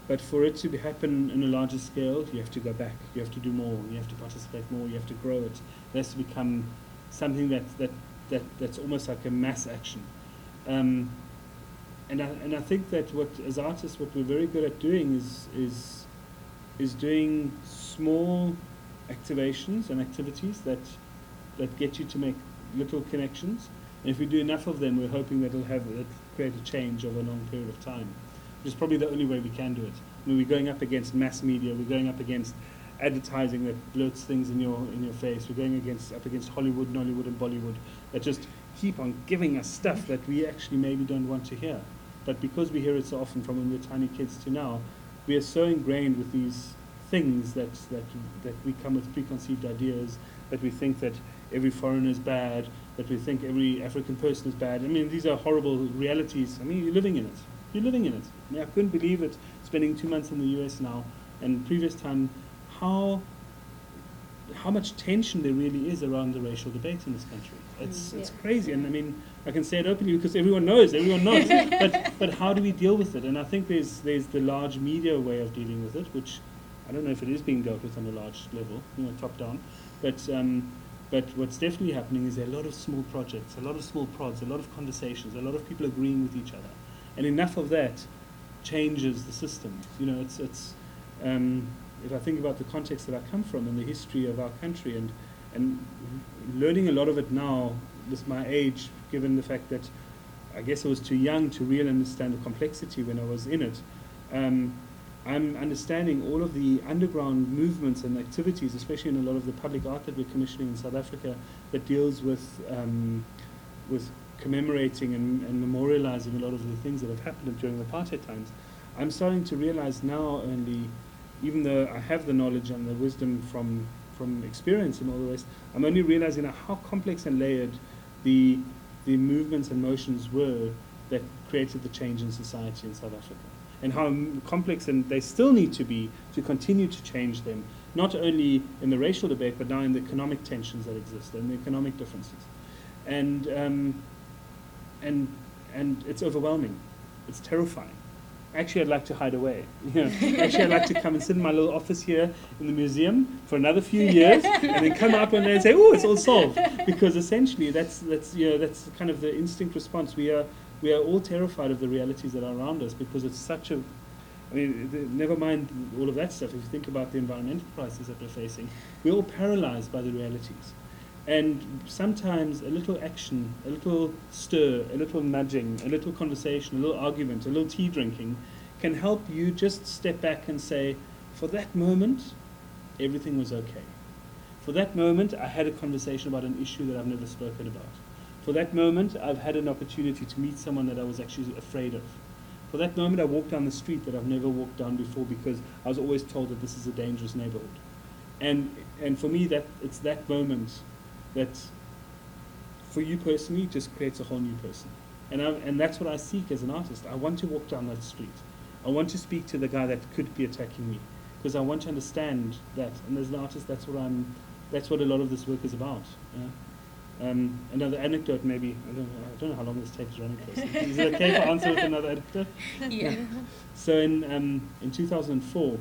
But for it to happen in a larger scale, you have to go back, you have to do more, you have to participate more, you have to grow it. It has to become something that's almost like a mass action. And I think that as artists, what we're very good at doing is doing small activations and activities that get you to make little connections. And if we do enough of them, we're hoping that it'll create a change over a long period of time. Which is probably the only way we can do it. I mean, we're going up against mass media, we're going up against advertising that blurts things in your face, we're going up against Hollywood, Nollywood and Bollywood that just keep on giving us stuff that we actually maybe don't want to hear. But because we hear it so often from when we're tiny kids to now, we are so ingrained with these things that we come with preconceived ideas, that we think that every foreigner is bad, that we think every African person is bad. I mean, these are horrible realities. I mean, you're living in it. You're living in it. I mean, I couldn't believe it, spending 2 months in the US now, and previous time, how much tension there really is around the racial debate in this country. It's crazy, and I mean, I can say it openly because everyone knows, everyone knows. but how do we deal with it? And I think there's the large media way of dealing with it, which I don't know if it is being dealt with on a large level, you know, top down. But what's definitely happening is there are a lot of small projects, a lot of small prods, a lot of conversations, a lot of people agreeing with each other. And enough of that changes the system. You know, it's if I think about the context that I come from and the history of our country and learning a lot of it now with my age, given the fact that I guess I was too young to really understand the complexity when I was in it, I'm understanding all of the underground movements and activities, especially in a lot of the public art that we're commissioning in South Africa, that deals with commemorating and memorializing a lot of the things that have happened during the apartheid times. I'm starting to realize now only even though I have the knowledge and the wisdom from experience in all the West, I'm only realizing now how complex and layered the movements and motions were that created the change in society in South Africa, and how complex and they still need to be to continue to change them, not only in the racial debate, but now in the economic tensions that exist and the economic differences. And it's overwhelming. It's terrifying. Actually, I'd like to hide away. Actually, I'd like to come and sit in my little office here in the museum for another few years, and then come up and then say, "Oh, it's all solved." Because essentially, that's kind of the instinct response. We are all terrified of the realities that are around us because it's such a. I mean, never mind all of that stuff. If you think about the environmental crisis that we're facing, we're all paralyzed by the realities. And sometimes a little action, a little stir, a little nudging, a little conversation, a little argument, a little tea drinking can help you just step back and say, for that moment, everything was okay. For that moment, I had a conversation about an issue that I've never spoken about. For that moment, I've had an opportunity to meet someone that I was actually afraid of. For that moment, I walked down the street that I've never walked down before because I was always told that this is a dangerous neighborhood. And for me, it's that moment that, for you personally, just creates a whole new person. And that's what I seek as an artist. I want to walk down that street. I want to speak to the guy that could be attacking me, because I want to understand that. And as an artist, that's what a lot of this work is about. Another anecdote, maybe. I don't know how long this tape is running for. Is it okay if I answer with another anecdote? Yeah. So in 2004,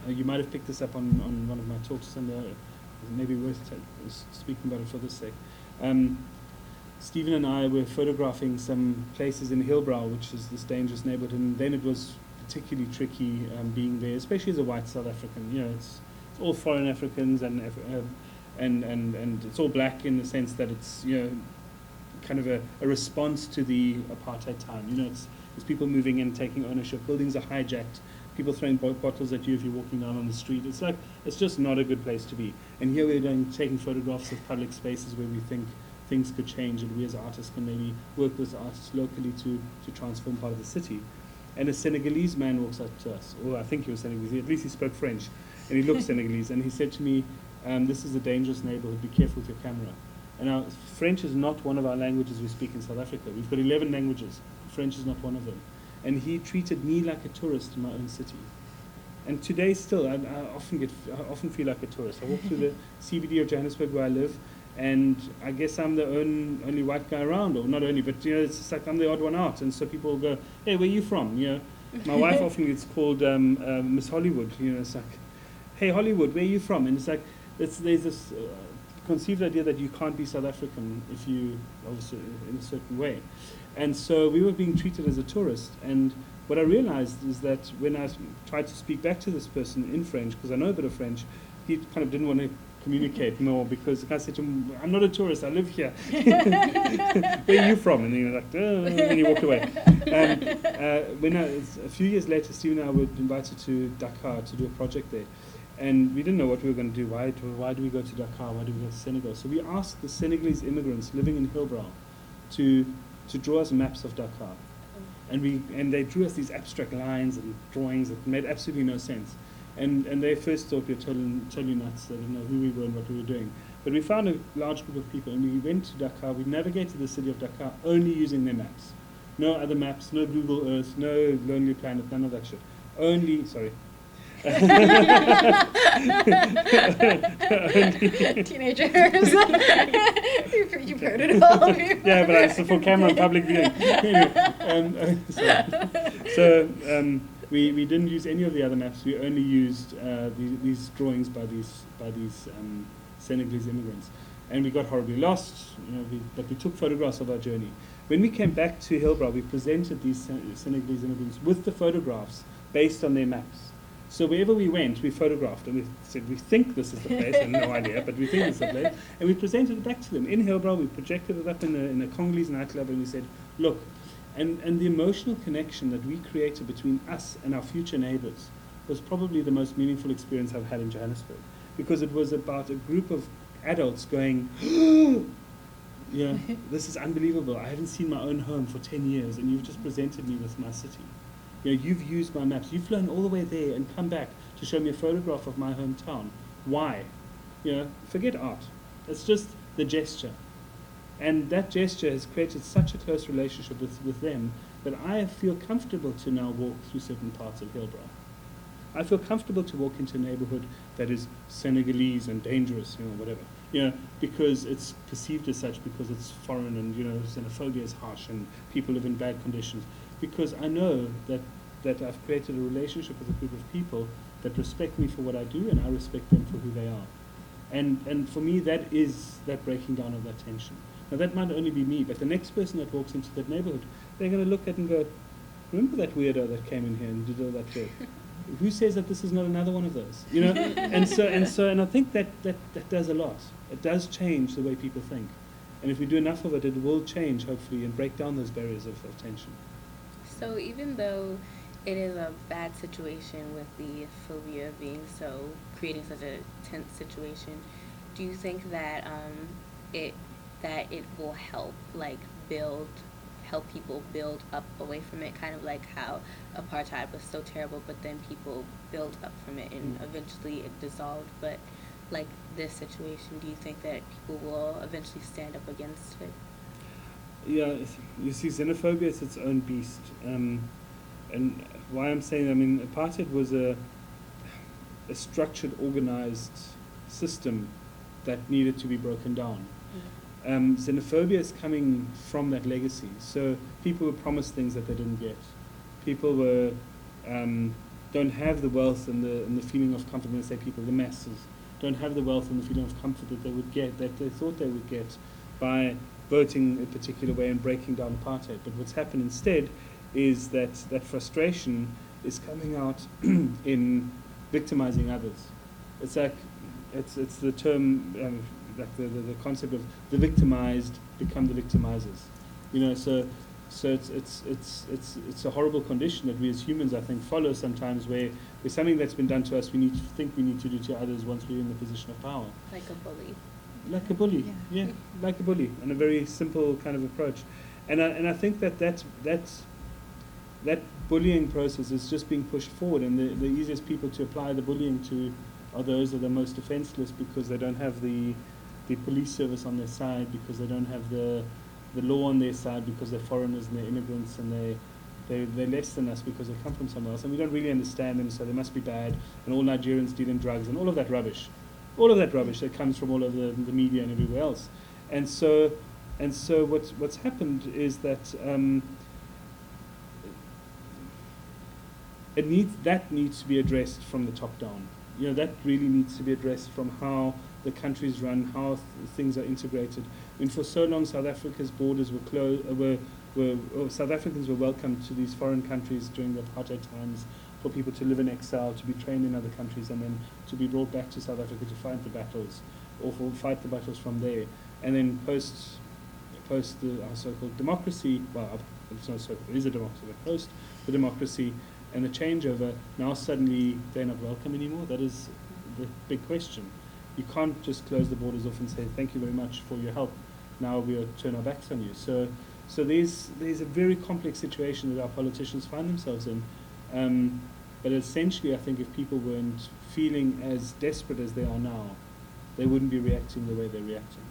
you might have picked this up on one of my talks, and maybe worth speaking about it for this sake. Stephen and I were photographing some places in Hillbrow, which is this dangerous neighborhood, and then it was particularly tricky being there, especially as a white South African. It's all foreign Africans, and it's all black in the sense that it's kind of a response to the apartheid time. It's people moving in, taking ownership. Buildings are hijacked. People throwing bottles at you if you're walking down on the street. It's just not a good place to be. And here we're taking photographs of public spaces where we think things could change, and we as artists can maybe work with artists locally to transform part of the city. And a Senegalese man walks up to us, or I think he was Senegalese, at least he spoke French, and he looked Senegalese, and he said to me, "This is a dangerous neighborhood, be careful with your camera." And now, French is not one of our languages we speak in South Africa. We've got 11 languages. French is not one of them. And he treated me like a tourist in my own city. And today still, I often feel like a tourist. I walk through the CBD of Johannesburg where I live, and I guess I'm the only white guy around, or not only, but it's just like I'm the odd one out. And so people go, "Hey, where are you from?" My wife often gets called Miss Hollywood. It's like, "Hey, Hollywood, where are you from?" And it's like, there's this conceived idea that you can't be South African if you, obviously, in a certain way. And so we were being treated as a tourist. And what I realized is that when I tried to speak back to this person in French, because I know a bit of French, he kind of didn't want to communicate more, because I said to him, "I'm not a tourist, I live here." "Where are you from?" And he was like, "Oh," and he walked away. A few years later, Steve and I were invited to Dakar to do a project there. And we didn't know what we were going to do. Why do we go to Dakar? Why do we go to Senegal? So we asked the Senegalese immigrants living in Hillbrow to draw us maps of Dakar. And they drew us these abstract lines and drawings that made absolutely no sense. And they first thought we were totally nuts. They didn't know who we were and what we were doing. But we found a large group of people, and we went to Dakar. We navigated the city of Dakar only using their maps. No other maps, no Google Earth, no Lonely Planet, none of that shit. Teenagers. You've heard it all. Yeah, but it's for camera and public viewing. We didn't use any of the other maps. We only used these drawings by these Senegalese immigrants, and we got horribly lost. But we took photographs of our journey. When we came back to Hillbrow, we presented these Senegalese immigrants with the photographs based on their maps. So wherever we went, we photographed, and we said, "We think this is the place," and no idea, but we think this is the place. And we presented it back to them. In Hillbrow, we projected it up in a Congolese nightclub, and we said, "Look," and the emotional connection that we created between us and our future neighbors was probably the most meaningful experience I've had in Johannesburg, because it was about a group of adults going, "This is unbelievable. I haven't seen my own home for 10 years, and you've just presented me with my city." You know, you've used my maps. You've flown all the way there and come back to show me a photograph of my hometown. Why? You know, forget art. It's just the gesture. And that gesture has created such a close relationship with them that I feel comfortable to now walk through certain parts of Hillbrow. I feel comfortable to walk into a neighborhood that is Senegalese and dangerous, you know, whatever. You know, because it's perceived as such, because it's foreign and, you know, xenophobia is harsh and people live in bad conditions. Because I know that I've created a relationship with a group of people that respect me for what I do and I respect them for who they are. And for me, that is that breaking down of that tension. Now, that might only be me, but the next person that walks into that neighborhood, they're going to look at and go, remember that weirdo that came in here and did all that joke? Who says that this is not another one of those? You know, and I think that does a lot. It does change the way people think, and if we do enough of it, it will change hopefully and break down those barriers of tension. So even though it is a bad situation with the phobia being creating such a tense situation, do you think that it will help help people build up away from it, kind of like how apartheid was so terrible, but then people built up from it and eventually it dissolved. But like this situation, do you think that people will eventually stand up against it? Yeah, you see, xenophobia is its own beast. And why I'm saying, I mean, apartheid was a structured, organized system that needed to be broken down. Xenophobia is coming from that legacy. So people were promised things that they didn't get. People were don't have the wealth and the feeling of comfort. When I say people, the masses don't have the wealth and the feeling of comfort that they would get, that they thought they would get by voting a particular way and breaking down apartheid. But what's happened instead is that frustration is coming out in victimizing others. It's like it's the term. Like the concept of the victimized become the victimizers, you know. So it's a horrible condition that we as humans, I think, follow sometimes, where something that's been done to us, we need to do to others once we're in the position of power. Like a bully. Like a bully, yeah, like a bully, and a very simple kind of approach. And I think that bullying process is just being pushed forward, and the easiest people to apply the bullying to are those that are the most defenseless, because they don't have the police service on their side, because they don't have the law on their side, because they're foreigners and they're immigrants and they're less than us because they come from somewhere else, and we don't really understand them, so they must be bad, and all Nigerians deal in drugs and all of that rubbish that comes from all of the media and everywhere else. And so what's happened is that that needs to be addressed from the top down. You know, that really needs to be addressed from how the countries run, how things are integrated. I mean, for so long, South Africa's borders were closed. South Africans were welcomed to these foreign countries during the apartheid times, for people to live in exile, to be trained in other countries, and then to be brought back to South Africa to fight the battles, or fight the battles from there. And then post the so-called democracy, well, it's not so, it is a democracy, but post the democracy and the changeover, now suddenly they're not welcome anymore. That is the big question. You can't just close the borders off and say, thank you very much for your help. Now we'll turn our backs on you. So there's a very complex situation that our politicians find themselves in. But essentially, I think if people weren't feeling as desperate as they are now, they wouldn't be reacting the way they're reacting.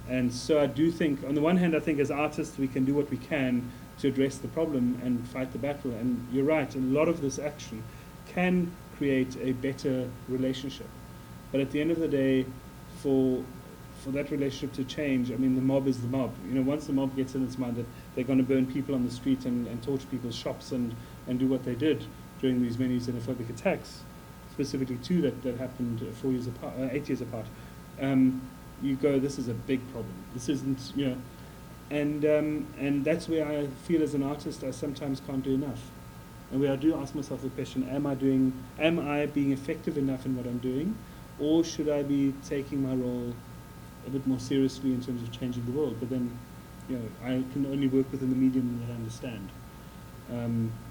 And so I do think, on the one hand, I think as artists we can do what we can to address the problem and fight the battle. And you're right, a lot of this action can create a better relationship. But at the end of the day, for that relationship to change, I mean, the mob is the mob. You know, once the mob gets in its mind that they're going to burn people on the street and torch people's shops and do what they did during these many xenophobic attacks, specifically two that happened 8 years apart, you go, this is a big problem. This isn't, you know, and that's where I feel as an artist I sometimes can't do enough. And where I do ask myself the question, am I being effective enough in what I'm doing, or should I be taking my role a bit more seriously in terms of changing the world? But then, you know, I can only work within the medium that I understand.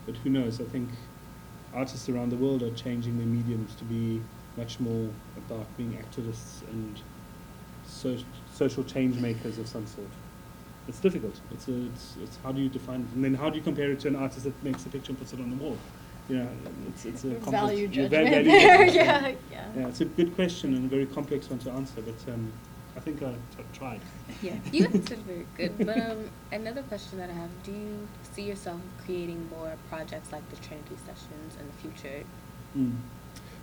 But who knows? I think artists around the world are changing their mediums to be much more about being activists and social change makers of some sort. it's difficult. It's how do you define it, and then how do you compare it to an artist that makes a picture and puts it on the wall? You know, it's a complex Value judgment value there. judgment. Yeah. It's a good question and a very complex one to answer, but I think I tried. Yeah, you answered very good. But another question that I have: do you see yourself creating more projects like the Trinity Sessions in the future?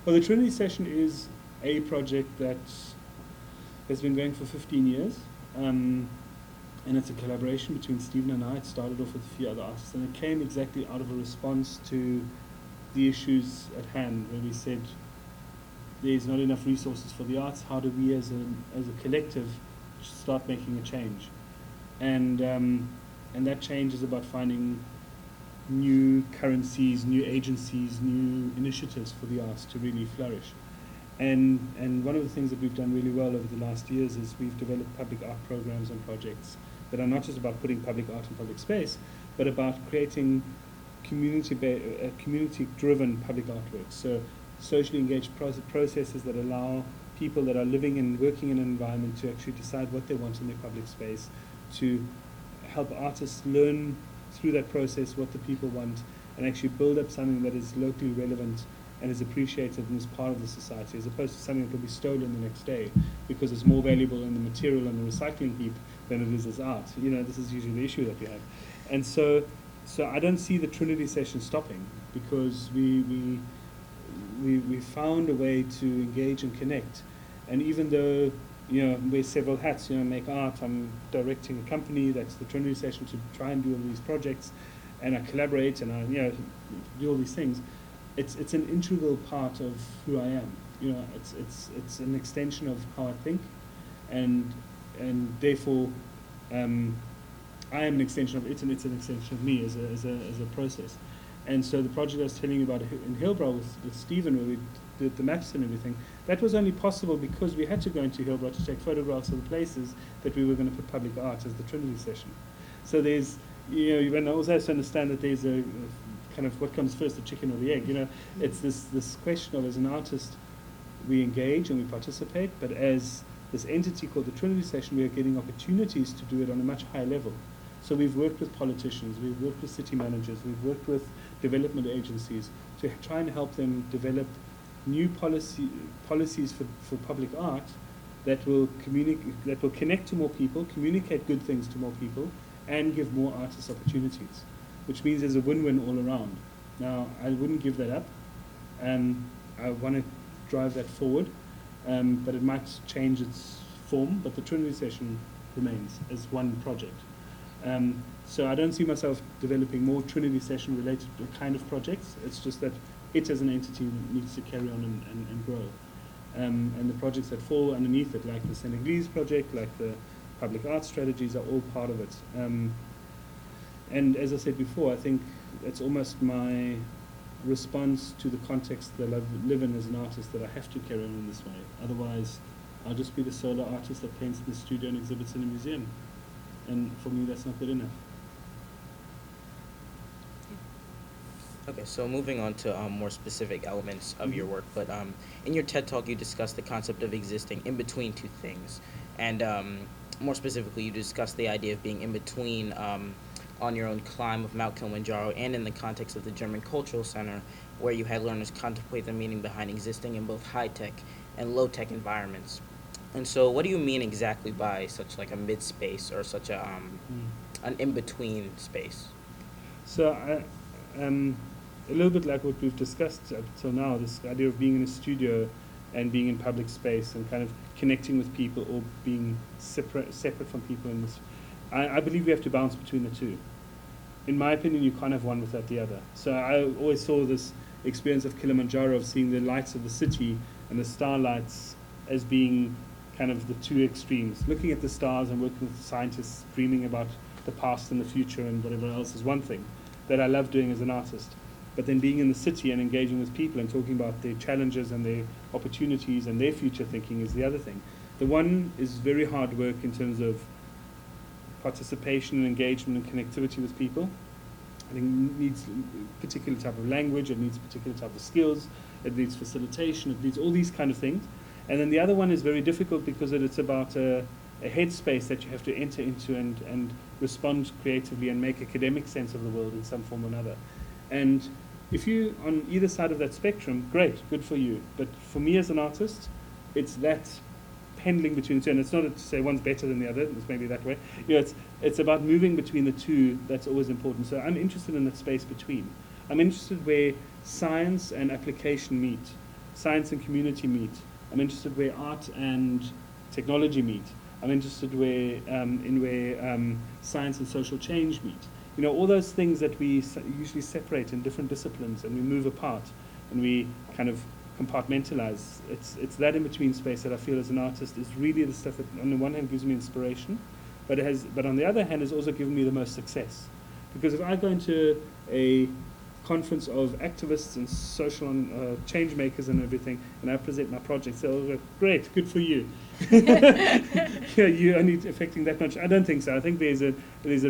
Well, the Trinity Session is a project that has been going for 15 years, and it's a collaboration between Stephen and I. It started off with a few other artists, and it came exactly out of a response to the issues at hand, where we said there's not enough resources for the arts. How do we, as a collective, start making a change? And that change is about finding new currencies, new agencies, new initiatives for the arts to really flourish. And one of the things that we've done really well over the last years is we've developed public art programs and projects that are not just about putting public art in public space, but about creating community-driven public artworks. So socially engaged processes that allow people that are living and working in an environment to actually decide what they want in their public space, to help artists learn through that process what the people want, and actually build up something that is locally relevant and is appreciated and is part of the society, as opposed to something that will be stolen the next day because it's more valuable in the material and the recycling heap than it is as art. You know, this is usually the issue that we have. And so I don't see the Trinity Session stopping, because we found a way to engage and connect. And even though, you know, wear several hats, you know, make art, I'm directing a company, that's the Trinity Session, to try and do all these projects, and I collaborate and I, you know, do all these things. It's an integral part of who I am. You know, it's an extension of how I think, and therefore I am an extension of it, and it's an extension of me as a process. And so the project I was telling you about in Hillbrow with Stephen, where we did the maps and everything, that was only possible because we had to go into Hillbrow to take photographs of the places that we were going to put public art as the Trinity Session. So there's, you know, you also have to understand that there's a kind of what comes first, the chicken or the egg. You know, it's this question of, as an artist, we engage and we participate, but as this entity called the Trinity Session, we are getting opportunities to do it on a much higher level. So we've worked with politicians, we've worked with city managers, we've worked with development agencies to try and help them develop new policies for public art that will connect to more people, communicate good things to more people, and give more artists opportunities, which means there's a win-win all around. Now, I wouldn't give that up. I want to drive that forward, but it might change its form, but the Trinity Session remains as one project. So I don't see myself developing more Trinity Session related kind of projects. It's just that it as an entity needs to carry on and grow. And the projects that fall underneath it, like the Senegalese project, like the public art strategies, are all part of it. And as I said before, I think it's almost my response to the context that I live in as an artist, that I have to carry on in this way. Otherwise, I'll just be the solo artist that paints in the studio and exhibits in a museum. And for me, that's not good enough. Okay, so moving on to more specific elements of your work, but in your TED Talk, you discussed the concept of existing in between two things. And more specifically, you discussed the idea of being in between on your own climb of Mount Kilimanjaro, and in the context of the German Cultural Center, where you had learners contemplate the meaning behind existing in both high-tech and low-tech environments. And so what do you mean exactly by such like a mid-space, or such a an in-between space? So a little bit like what we've discussed up till now, this idea of being in a studio and being in public space and kind of connecting with people, or being separate from people in this. I believe we have to bounce between the two. In my opinion, you can't have one without the other. So I always saw this experience of Kilimanjaro, of seeing the lights of the city and the starlights as being kind of the two extremes. Looking at the stars and working with scientists, dreaming about the past and the future and whatever else, is one thing that I love doing as an artist. But then being in the city and engaging with people and talking about their challenges and their opportunities and their future thinking is the other thing. The one is very hard work in terms of participation and engagement and connectivity with people. I think it needs a particular type of language, it needs a particular type of skills, it needs facilitation, it needs all these kind of things. And then the other one is very difficult because it's about a a headspace that you have to enter into and respond creatively and make academic sense of the world in some form or another. And if you on either side of that spectrum, great, good for you. But for me as an artist, it's that pendling between the two. And it's not to say one's better than the other, it's maybe that way. It's about moving between the two that's always important. So I'm interested in that space between. I'm interested where science and application meet, science and community meet. I'm interested where art and technology meet. I'm interested where science and social change meet. All those things that we usually separate in different disciplines and we move apart and we kind of compartmentalize. It's that in-between space that I feel as an artist is really the stuff that on the one hand gives me inspiration, but on the other hand has also given me the most success. Because if I go into a conference of activists and social change makers and everything, and I present my project, so I'll go, great, good for you. You're only affecting that much. I don't think so. I think there's a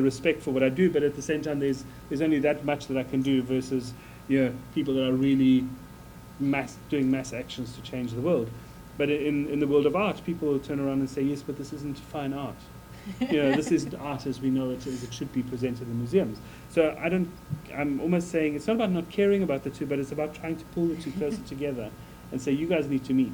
respect for what I do, but at the same time there's only that much that I can do versus people that are really doing mass actions to change the world. But in the world of art, people will turn around and say, yes, but this isn't fine art. This isn't art as we know it as it should be presented in museums. So I'm almost saying it's not about not caring about the two, but it's about trying to pull the two closer together and say, you guys need to meet.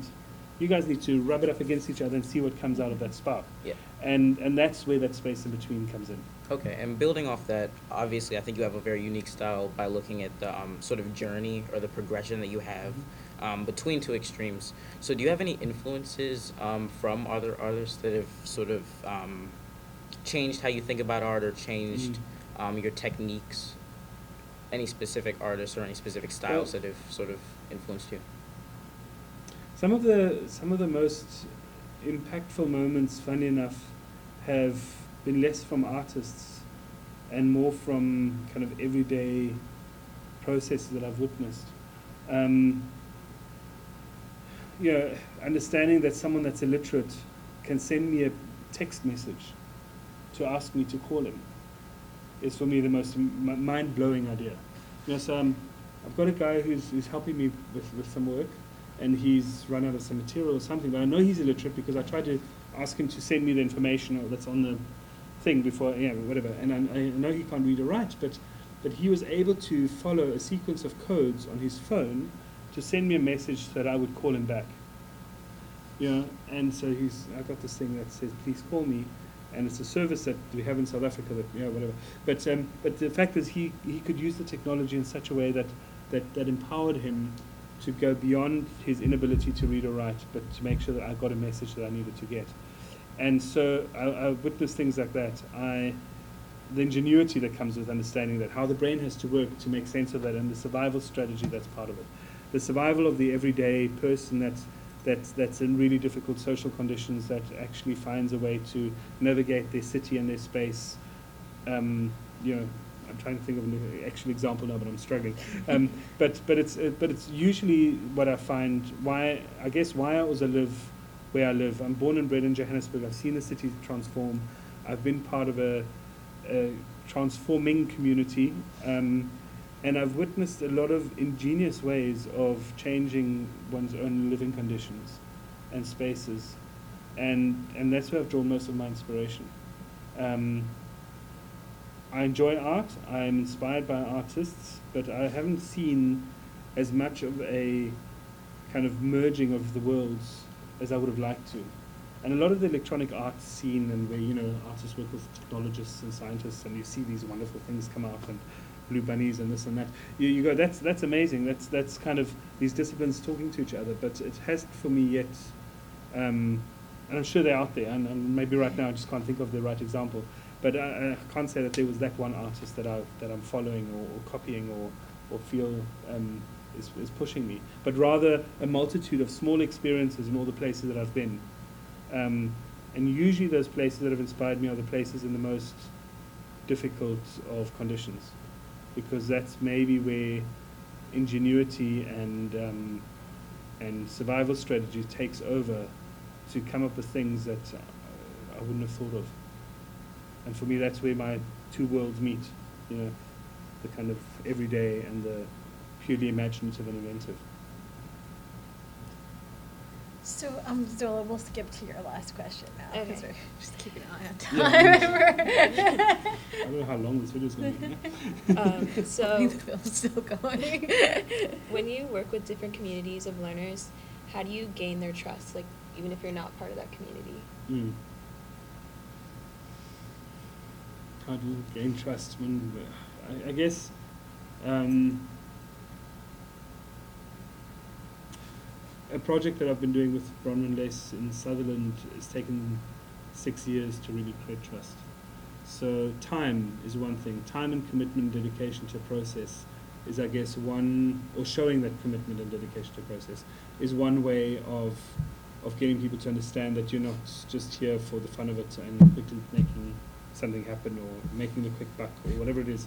You guys need to rub it up against each other and see what comes out of that spark. Yeah. And that's where that space in between comes in. Okay, and building off that, obviously I think you have a very unique style by looking at the sort of journey or the progression that you have between two extremes. So do you have any influences from other artists that have sort of changed how you think about art or changed your techniques? Any specific artists or any specific styles that have sort of influenced you? Some of the most impactful moments, funny enough, have been less from artists and more from kind of everyday processes that I've witnessed. Understanding that someone that's illiterate can send me a text message to ask me to call him is for me the most mind-blowing idea. So I've got a guy who's helping me with some work, and he's run out of some material or something, but I know he's illiterate because I tried to ask him to send me the information that's on the thing before, whatever, and I know he can't read or write, but he was able to follow a sequence of codes on his phone to send me a message so that I would call him back. And so I got this thing that says, please call me, and it's a service that we have in South Africa that, whatever. But the fact is he could use the technology in such a way that empowered him to go beyond his inability to read or write, but to make sure that I got a message that I needed to get. And so I witnessed things like that. The ingenuity that comes with understanding that, how the brain has to work to make sense of that, and the survival strategy that's part of it. The survival of the everyday person that's in really difficult social conditions, that actually finds a way to navigate their city and their space. I'm trying to think of an actual example now, but I'm struggling. But it's usually what I find. Why I also live where I live. I'm born and bred in Johannesburg. I've seen the city transform. I've been part of a transforming community, and I've witnessed a lot of ingenious ways of changing one's own living conditions and spaces, and that's where I've drawn most of my inspiration. I enjoy art. I'm inspired by artists, but I haven't seen as much of a kind of merging of the worlds as I would have liked to. And a lot of the electronic art scene, and where artists work with technologists and scientists, and you see these wonderful things come out, and blue bunnies and this and that. You go, that's amazing. That's kind of these disciplines talking to each other. But it hasn't for me yet. And I'm sure they're out there, and maybe right now I just can't think of the right example. But I can't say that there was that one artist that I'm following or copying or feel is pushing me. But rather a multitude of small experiences in all the places that I've been. And usually those places that have inspired me are the places in the most difficult of conditions, because that's maybe where ingenuity and survival strategy takes over to come up with things that I wouldn't have thought of. And for me, that's where my two worlds meet, the kind of everyday and the purely imaginative and inventive. So, Zola, we'll skip to your last question now, because Okay. we're just keeping an eye on Yeah. time. I don't know how long this video is going to be. Hopefully So the film's still going. when you work with different communities of learners, how do you gain their trust, like even if you're not part of that community? Mm. How do you gain trust when, I guess, a project that I've been doing with Bronwyn Lace in Sutherland has taken 6 years to really create trust. So time is one thing. Time and commitment and dedication to a process is, I guess, one, or showing that commitment and dedication to a process is one way of getting people to understand that you're not just here for the fun of it and quickly making something happen or making a quick buck or whatever it is,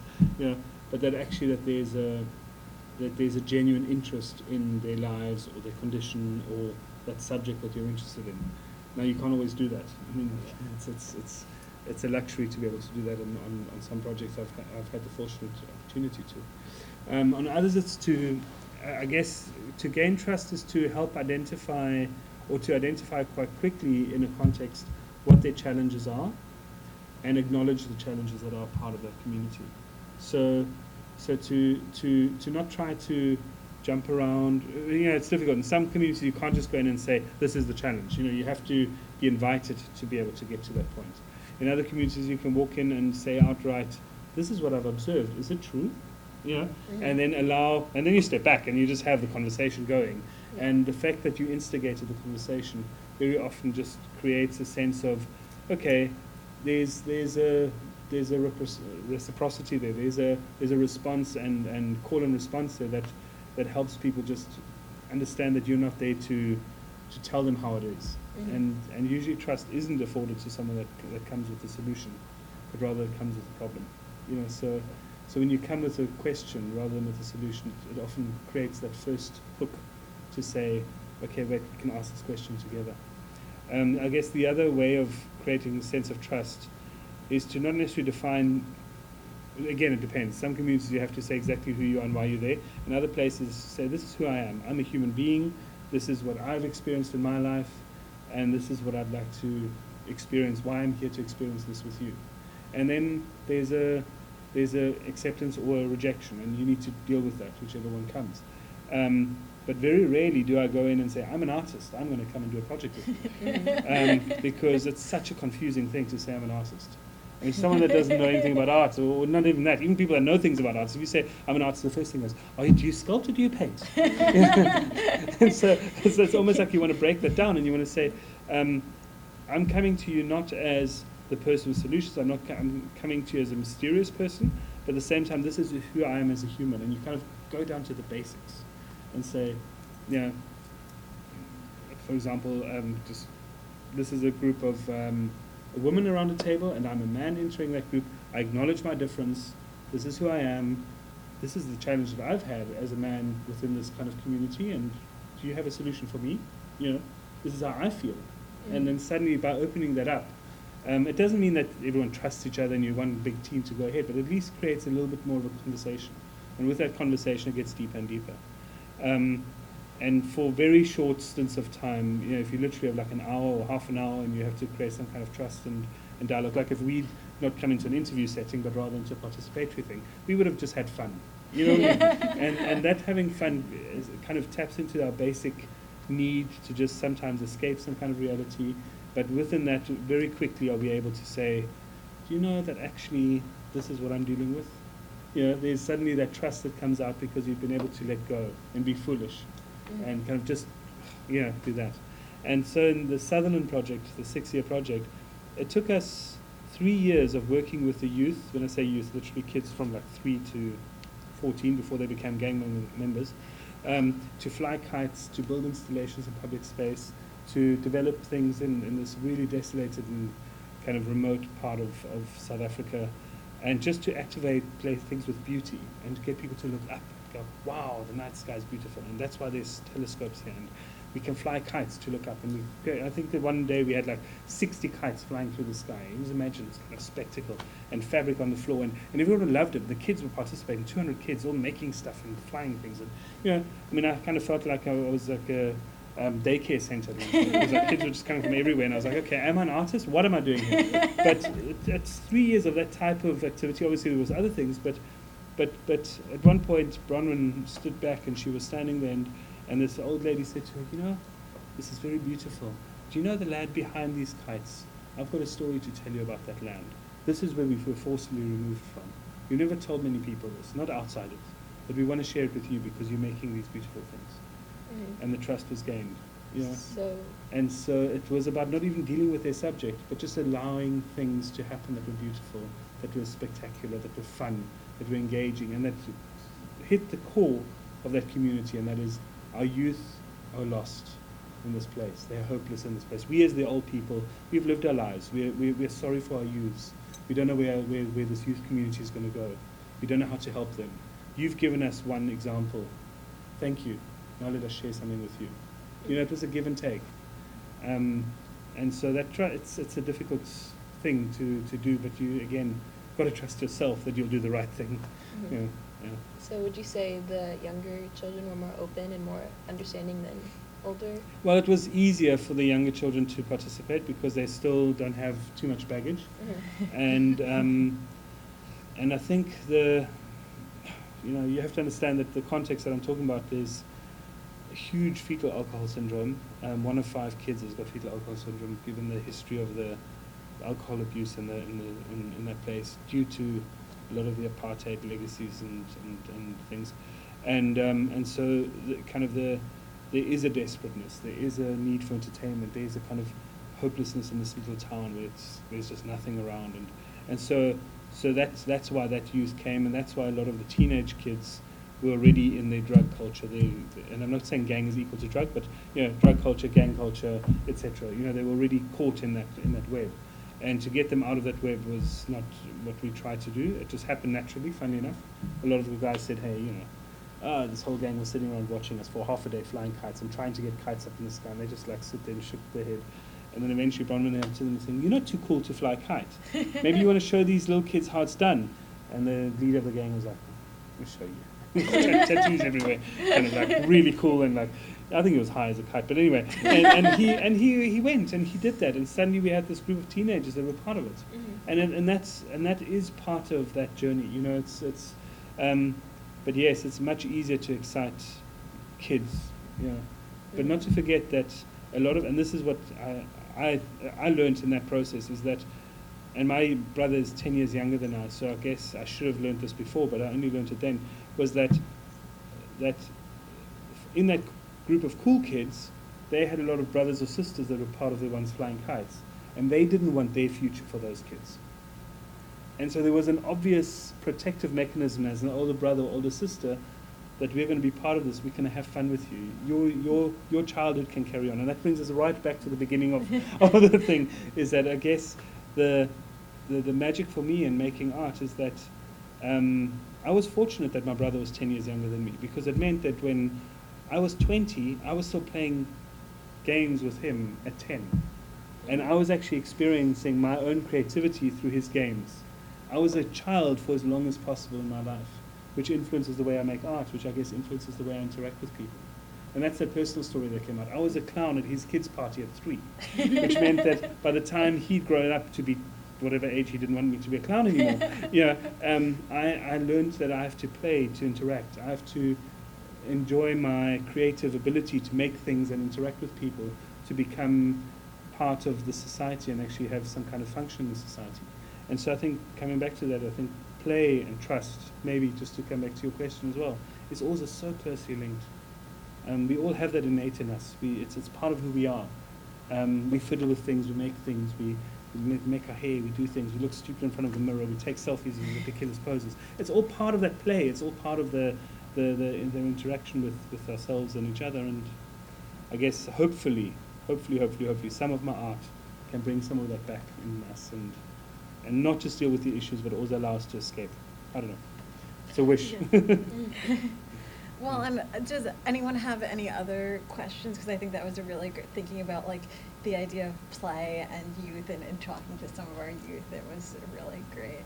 but that actually that there's a genuine interest in their lives or their condition or that subject that you're interested in. Now you can't always do that. I mean, it's a luxury to be able to do that on some projects I've had the fortunate opportunity to. On others, it's I guess, to gain trust is to help identify or to identify quite quickly in a context what their challenges are and acknowledge the challenges that are part of that community. So to not try to jump around, it's difficult. In some communities you can't just go in and say, this is the challenge. You have to be invited to be able to get to that point. In other communities you can walk in and say outright, this is what I've observed, is it true? And then and then you step back and you just have the conversation going. And the fact that you instigated the conversation very often just creates a sense of, okay, there's a reciprocity there. There's a response and call and response there that helps people just understand that you're not there to tell them how it is. And usually trust isn't afforded to someone that comes with a solution, but rather it comes with a problem. So when you come with a question rather than with a solution, it often creates that first hook to say, okay, wait, we can ask this question together. I guess the other way of creating a sense of trust is to not necessarily define, again, it depends. Some communities you have to say exactly who you are and why you're there. In other places, say, this is who I am. I'm a human being. This is what I've experienced in my life. And this is what I'd like to experience, why I'm here to experience this with you. And then there's a acceptance or a rejection, and you need to deal with that, whichever one comes. But very rarely do I go in and say, I'm an artist, I'm going to come and do a project with you. Because it's such a confusing thing to say I'm an artist. I mean, someone that doesn't know anything about art, or not even that, even people that know things about art, if you say, I'm an artist, the first thing is, do you sculpt or do you paint? And so it's almost like you want to break that down and you want to say, I'm coming to you not as the person with solutions, I'm coming to you as a mysterious person, but at the same time, this is who I am as a human. And you kind of go down to the basics and say, for example, this is a group of a woman around a table, and I'm a man entering that group. I acknowledge my difference. This is who I am. This is the challenge that I've had as a man within this kind of community, and do you have a solution for me? This is how I feel. And then suddenly, by opening that up, it doesn't mean that everyone trusts each other and you're one big team to go ahead, but at least creates a little bit more of a conversation. And with that conversation, it gets deeper and deeper. And for very short stints of time, if you literally have like an hour or half an hour and you have to create some kind of trust and dialogue, like if we'd not come into an interview setting, but rather into a participatory thing, we would have just had fun. And that having fun kind of taps into our basic need to just sometimes escape some kind of reality. But within that, very quickly I'll be able to say, do you know that actually this is what I'm dealing with? There's suddenly that trust that comes out because you've been able to let go and be foolish and kind of just, do that. And so in the Sutherland project, the 6-year project, it took us 3 years of working with the youth. When I say youth, literally kids from like 3 to 14 before they became gang members, to fly kites, to build installations in public space, to develop things in this really desolated and kind of remote part of South Africa, and just to activate things with beauty and to get people to look up and go, wow, the night sky is beautiful, and that's why there's telescopes here, and we can fly kites to look up. And I think that one day we had like 60 kites flying through the sky. You just imagine this kind of spectacle and fabric on the floor, and everyone loved it. The kids were participating, 200 kids all making stuff and flying things. And I kind of felt like I was like daycare center because our kids were just coming from everywhere, and I was like, okay, am I an artist? What am I doing here? But it's 3 years of that type of activity. Obviously, there was other things, but at one point, Bronwyn stood back, and she was standing there, and this old lady said to her, you know, this is very beautiful. Do you know the land behind these kites? I've got a story to tell you about that land. This is where we were forcibly removed from. You never told many people this, not outsiders, but we want to share it with you because you're making these beautiful things. And the trust was gained, you know. And so it was about not even dealing with their subject, but just allowing things to happen that were beautiful, that were spectacular, that were fun, that were engaging, and that hit the core of that community, and that is our youth are lost in this place. They're hopeless in this place. We as the old people, we've lived our lives. We're sorry for our youths. We don't know where this youth community is going to go. We don't know how to help them. You've given us one example. Thank you. Now let us share something with you. You know, it was a give and take. And so it's a difficult thing to do, but you, again, got to trust yourself that you'll do the right thing. You know, yeah. So would you say the younger children were more open and more understanding than older? Well, it was easier for the younger children to participate because they still don't have too much baggage. And I think you have to understand that the context that I'm talking about is a huge fetal alcohol syndrome. 1 of 5 kids has got fetal alcohol syndrome, given the history of the alcohol abuse in that place, due to a lot of the apartheid legacies and things, and so there is a desperateness, there is a need for entertainment, there is a kind of hopelessness in this little town where there's just nothing around, and so that's why that youth came, and that's why a lot of the teenage kids were already in their drug culture. And I'm not saying gang is equal to drug, but drug culture, gang culture, etc. They were already caught in that web, and to get them out of that web was not what we tried to do. It just happened naturally. Funny enough, a lot of the guys said, "Hey, this whole gang was sitting around watching us for half a day flying kites and trying to get kites up in the sky," and they just sit there and shook their head. And then eventually Bronwyn went to them and saying, "You're not too cool to fly a kite. Maybe you want to show these little kids how it's done." And the leader of the gang was like, "Let me show you." Tattoos everywhere, kind of like really cool, and like I think he was high as a kite, but anyway, and he went and he did that, and suddenly we had this group of teenagers that were part of it, and that is part of that journey. But yes, it's much easier to excite kids, but not to forget that a lot of, and this is what I learned in that process, is that, and my brother is 10 years younger than I, so I guess I should have learned this before, but I only learned it then, was that in that group of cool kids, they had a lot of brothers or sisters that were part of the ones flying kites, and they didn't want their future for those kids. And so there was an obvious protective mechanism as an older brother or older sister, that we're going to be part of this, we're going to have fun with you, your childhood can carry on. And that brings us right back to the beginning of the thing, is that I guess the magic for me in making art is that I was fortunate that my brother was 10 years younger than me, because it meant that when I was 20, I was still playing games with him at 10. And I was actually experiencing my own creativity through his games. I was a child for as long as possible in my life, which influences the way I make art, which I guess influences the way I interact with people. And that's a personal story that came out. I was a clown at his kids' party at 3, which meant that by the time he'd grown up to be whatever age he didn't want me to be a clown anymore, I learned that I have to play to interact. I have to enjoy my creative ability to make things and interact with people, to become part of the society and actually have some kind of function in society. And so I think, coming back to that, I think play and trust, maybe just to come back to your question as well, is also so closely linked. We all have that innate in us. It's part of who we are. We fiddle with things, we make things, we make our hair, we do things, we look stupid in front of the mirror, we take selfies in ridiculous poses. It's all part of that play. It's all part of the interaction with ourselves and each other. And I guess hopefully, some of my art can bring some of that back in us, and not just deal with the issues, but also allow us to escape. I don't know. It's a wish. Well, does anyone have any other questions? Because I think that was a really great, thinking about like the idea of play and youth, and talking to some of our youth. It was a really great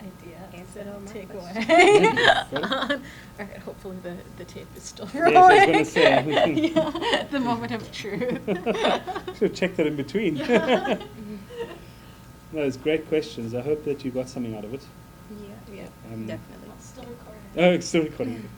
idea. Answer all my Take questions. away. Got it? All right, hopefully the tape is still Yes, I was rolling. gonna say. Yeah, the moment of truth. Should have checked that in between. Yeah. No, it's great questions. I hope that you got something out of it. Yeah, Yeah, Um, definitely. Oh, it's still recording.